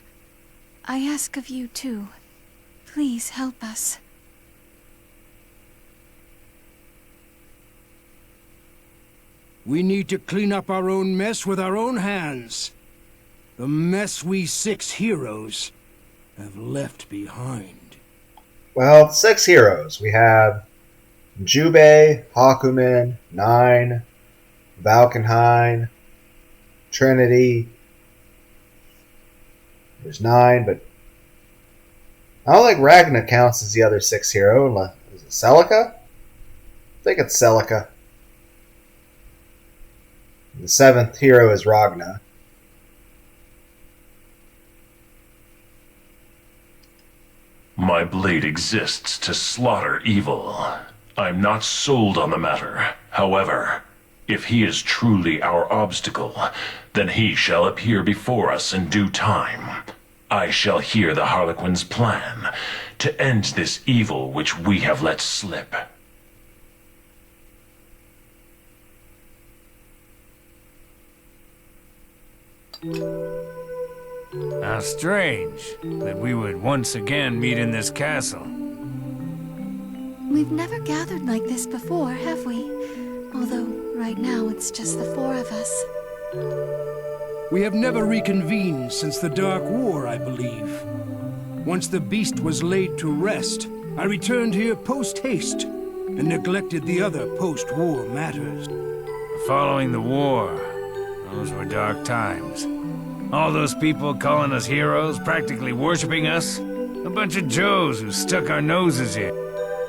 I ask of you, too. Please help us. We need to clean up our own mess with our own hands. The mess we 6 heroes have left behind. Well, 6 heroes. We have Jubei, Hakumen, 9, Valkenhayn, Trinity. There's 9, but I don't think Ragnar counts as the other 6 hero. Is it Celica? I think it's Celica. The 7th hero is Ragnar. My blade exists to slaughter evil. I'm not sold on the matter. However, If he is truly our obstacle, then he shall appear before us in due time. I shall hear the Harlequin's plan to end this evil which we have let slip. How strange that we would once again meet in this castle. We've never gathered like this before, have we? Although, right now, it's just the four of us. We have never reconvened since the Dark War, I believe. Once the beast was laid to rest, I returned here post-haste and neglected the other post-war matters. Following the war, those were dark times. All those people calling us heroes, practically worshipping us. A bunch of Joes who stuck our noses in.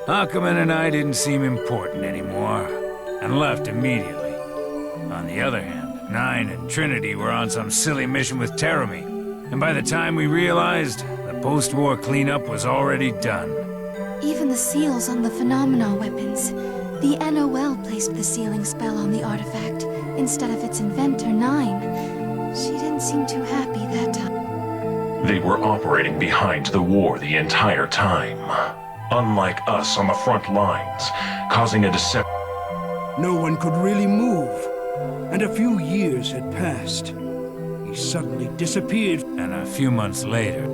Aquaman and I didn't seem important anymore, and left immediately. On the other hand, Nine and Trinity were on some silly mission with Terramy, and by the time we realized, the post-war cleanup was already done. Even the seals on the phenomena weapons. The NOL placed the sealing spell on the artifact, instead of its inventor, Nine. She didn't seem too happy that time. They were operating behind the war the entire time. Unlike us on the front lines, causing a deception. No one could really move, and a few years had passed. He suddenly disappeared. And a few months later...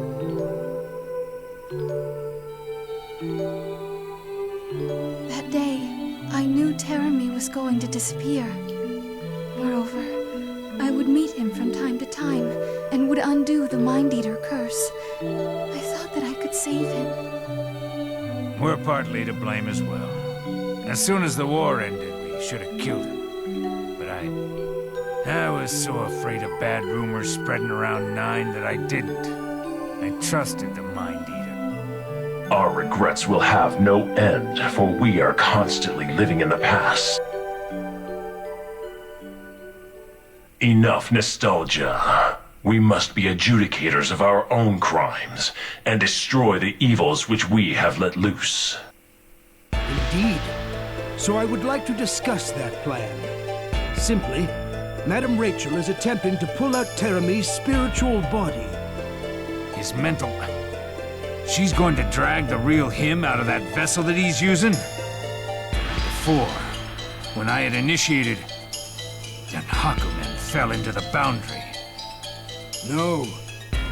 That day, I knew Terramy was going to disappear. Moreover, I would meet him from time to time, and would undo the Mind Eater curse. I thought that I could save him. We're partly to blame as well. As soon as the war ended, we should have killed him. But I was so afraid of bad rumors spreading around Nine that I didn't. I trusted the Mind Eater. Our regrets will have no end, for we are constantly living in the past. Enough nostalgia. We must be adjudicators of our own crimes, and destroy the evils which we have let loose. Indeed. So I would like to discuss that plan. Simply, Madame Rachel is attempting to pull out Terramy's spiritual body. His mental... She's going to drag the real him out of that vessel that he's using? Before, when I had initiated, then Hakumen fell into the boundary. No.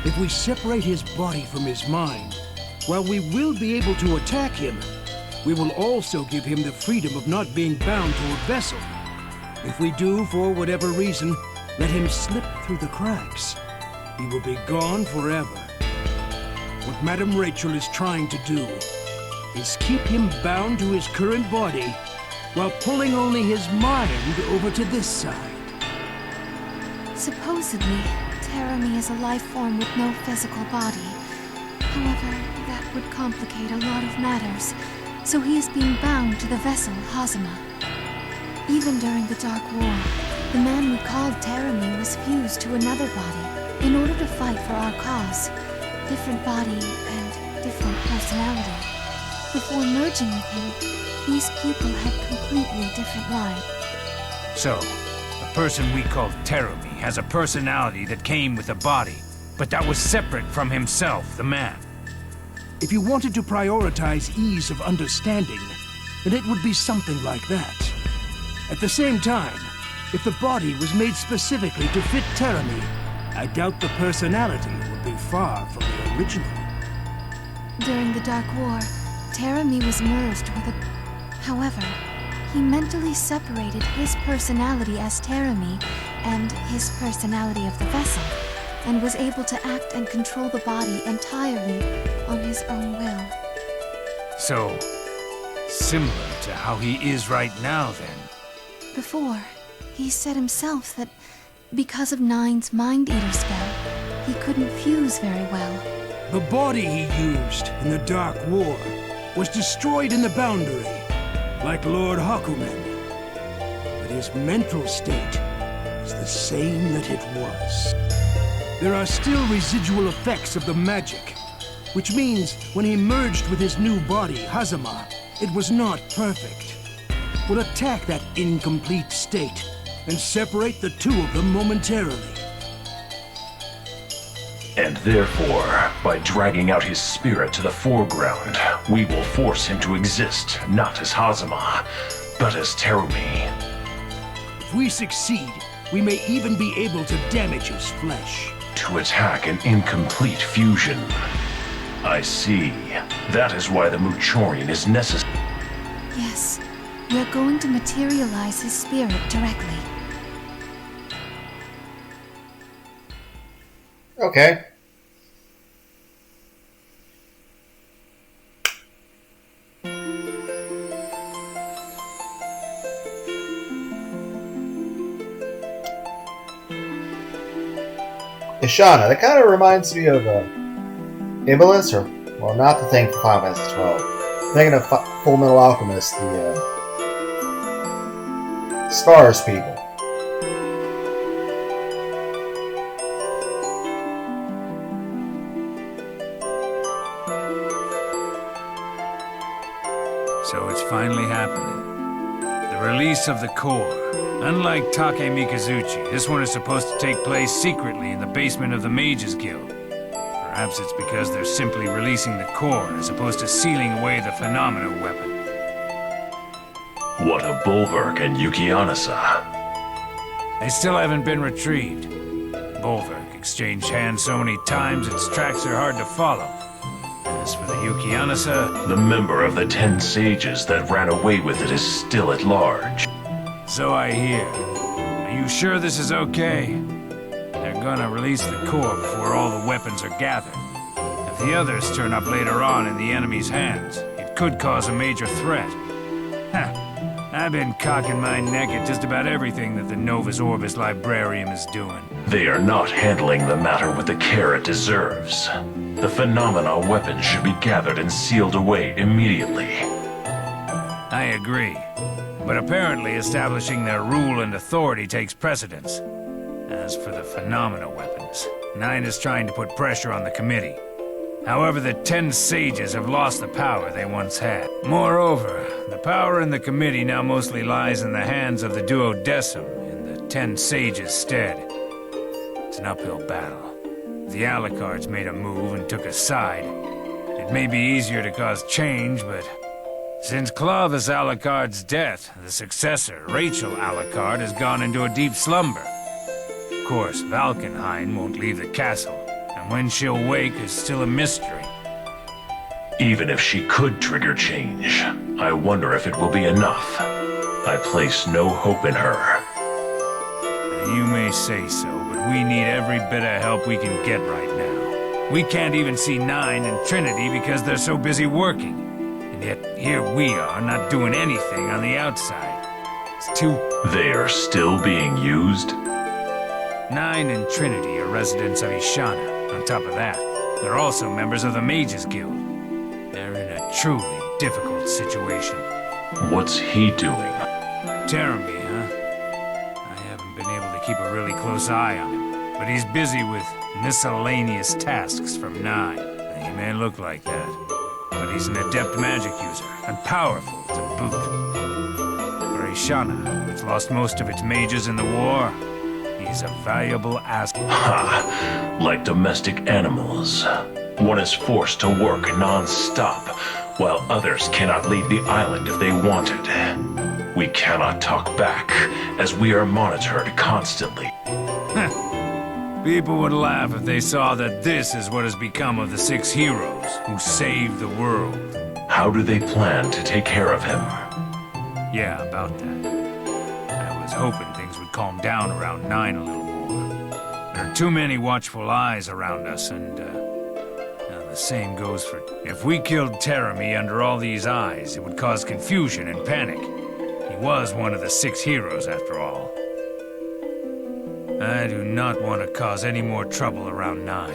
If we separate his body from his mind, while we will be able to attack him, we will also give him the freedom of not being bound to a vessel. If we do, for whatever reason, let him slip through the cracks, he will be gone forever. What Madame Rachel is trying to do is keep him bound to his current body while pulling only his mind over to this side. Supposedly, Terramy is a life form with no physical body. However, that would complicate a lot of matters, so he is being bound to the vessel Hazama. Even during the Dark War, the man we called Terramy was fused to another body in order to fight for our cause. Different body and different personality. Before merging with him, these people had completely different lives. So, the person we called Terramy has a personality that came with a body, but that was separate from himself, the man. If you wanted to prioritize ease of understanding, then it would be something like that. At the same time, if the body was made specifically to fit Terramy, I doubt the personality would be far from the original. During the Dark War, Terramy was merged with a... However, he mentally separated his personality as Terramy and his personality of the vessel, and was able to act and control the body entirely on his own will. So, similar to how he is right now, then. Before, he said himself that because of Nine's Mind Eater spell, he couldn't fuse very well. The body he used in the Dark War was destroyed in the Boundary, like Lord Hakumen. But his mental state is the same that it was. There are still residual effects of the magic, which means when he merged with his new body, Hazama, it was not perfect. will attack that incomplete state and separate the two of them momentarily. And therefore, by dragging out his spirit to the foreground, we will force him to exist not as Hazama, but as Terumi. If we succeed, we may even be able to damage his flesh. To attack an incomplete fusion. I see. That is why the Muchorian is necessary. Yes, we're going to materialize his spirit directly. Okay. Ishana, that kind of reminds me of Iblis, or, well, not the thing for Final Fantasy 12. I'm thinking of Full Metal Alchemist, the Stars people. So it's finally happening. The release of the core. Unlike Take Mikazuchi, this one is supposed to take place secretly in the basement of the Mages Guild. Perhaps it's because they're simply releasing the core as opposed to sealing away the phenomena weapon. What of Bulwark and Yukianasa? They still haven't been retrieved. Bulwark exchanged hands so many times its tracks are hard to follow. As for the Yukianasa... The member of the 10 sages that ran away with it is still at large. So I hear. Are you sure this is okay? They're gonna release the core before all the weapons are gathered. If the others turn up later on in the enemy's hands, it could cause a major threat. I've been cocking my neck at just about everything that the Novus Orbis Librarium is doing. They are not handling the matter with the care it deserves. The phenomena weapon should be gathered and sealed away immediately. I agree. But apparently establishing their rule and authority takes precedence. As for the phenomena weapons, 9 is trying to put pressure on the committee. However, the 10 sages have lost the power they once had. Moreover, the power in the committee now mostly lies in the hands of the Duodecim in the 10 sages' stead. It's an uphill battle. The Alucards made a move and took a side. It may be easier to cause change, but... Since Clovis Alucard's death, the successor, Rachel Alucard, has gone into a deep slumber. Of course, Valkenhayn won't leave the castle, and when she'll wake is still a mystery. Even if she could trigger change, I wonder if it will be enough. I place no hope in her. You may say so, but we need every bit of help we can get right now. We can't even see 9 and Trinity because they're so busy working. And yet, here we are, not doing anything on the outside. It's too... They are still being used? 9 and Trinity are residents of Ishana. On top of that, they're also members of the Mages Guild. They're in a truly difficult situation. What's he doing? Terumi, huh? I haven't been able to keep a really close eye on him, but he's busy with miscellaneous tasks from 9. He may look like that. But he's an adept magic user, and powerful to boot. For Ishana, which lost most of its mages in the war, he's a valuable asset. Ha! Like domestic animals. One is forced to work non-stop, while others cannot leave the island if they wanted. We cannot talk back, as we are monitored constantly. People would laugh if they saw that this is what has become of the 6 heroes who saved the world. How do they plan to take care of him? Yeah, about that. I was hoping things would calm down around 9 a little more. There are too many watchful eyes around us, and the same goes for... If we killed Terumi under all these eyes, it would cause confusion and panic. He was one of the 6 heroes, after all. I do not want to cause any more trouble around 9.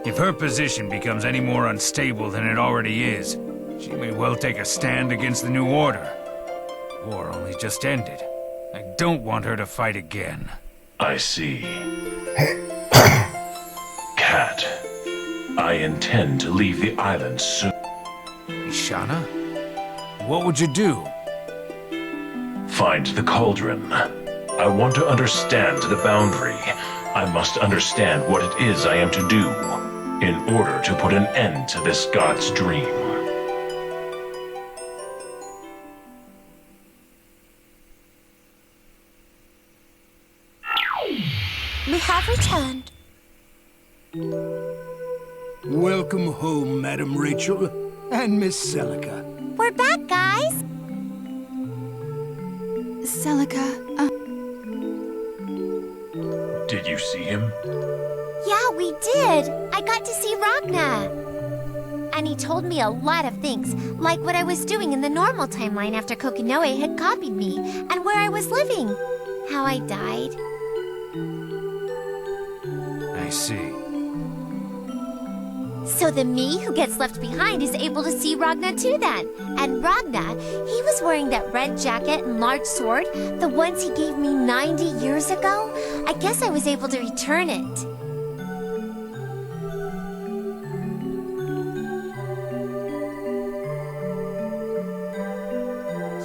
If her position becomes any more unstable than it already is, she may well take a stand against the New Order. The war only just ended. I don't want her to fight again. I see. Cat, I intend to leave the island soon. Ishana? What would you do? Find the cauldron. I want to understand the boundary. I must understand what it is I am to do in order to put an end to this god's dream. We have returned. Welcome home, Madam Rachel and Miss Celica. We're back, guys. Celica, Did you see him? Yeah, we did. I got to see Ragna. And he told me a lot of things, like what I was doing in the normal timeline after Kokinoe had copied me, and where I was living. How I died. I see. So the me who gets left behind is able to see Ragna too then. And Ragna, he was wearing that red jacket and large sword, the ones he gave me 90 years ago. I guess I was able to return it.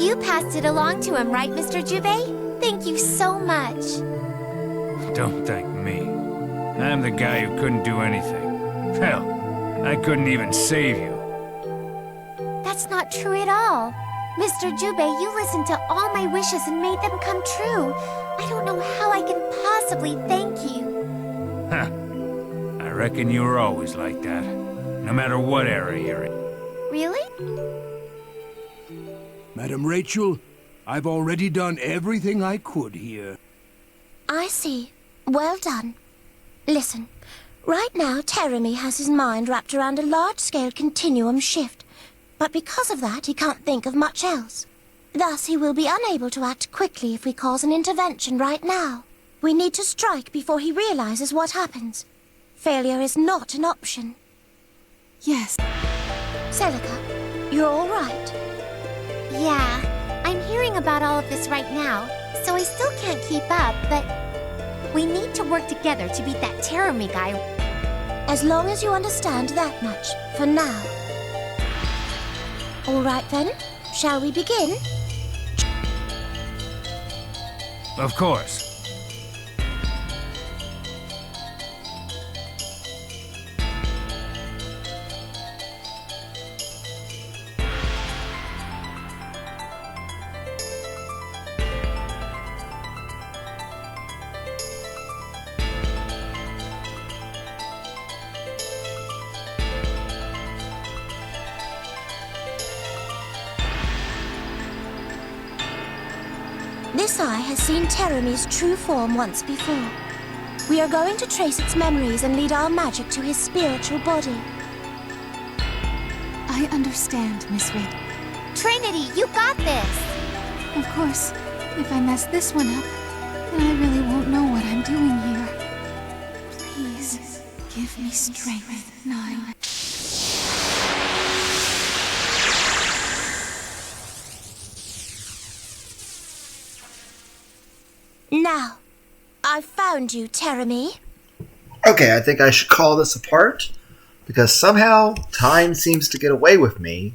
You passed it along to him, right, Mr. Jubei? Thank you so much. Don't thank me. I'm the guy who couldn't do anything. Hell, I couldn't even save you. That's not true at all. Mr. Jubei, you listened to all my wishes and made them come true. I don't know how I can possibly thank you. Huh. I reckon you were always like that. No matter what era you're in. Really? Madam Rachel, I've already done everything I could here. I see. Well done. Listen, right now Terumi has his mind wrapped around a large-scale continuum shift. But because of that, he can't think of much else. Thus, he will be unable to act quickly if we cause an intervention right now. We need to strike before he realizes what happens. Failure is not an option. yes. Celica, you're all right? Yeah, I'm hearing about all of this right now, so I still can't keep up, but we need to work together to beat that Terumi guy. As long as you understand that much, for now. All right then, shall we begin? Of course. This eye has seen Terumi's true form once before. We are going to trace its memories and lead our magic to his spiritual body. I understand, Miss Reed. Trinity, you got this! Of course, if I mess this one up, then I really won't know what I'm doing here. Please, give me strength, Nine. Now, I've found you, Terumi. Okay, I think I should call this apart, because somehow time seems to get away with me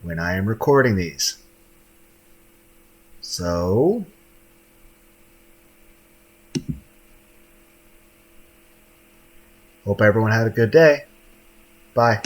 when I am recording these. So, hope everyone had a good day. Bye.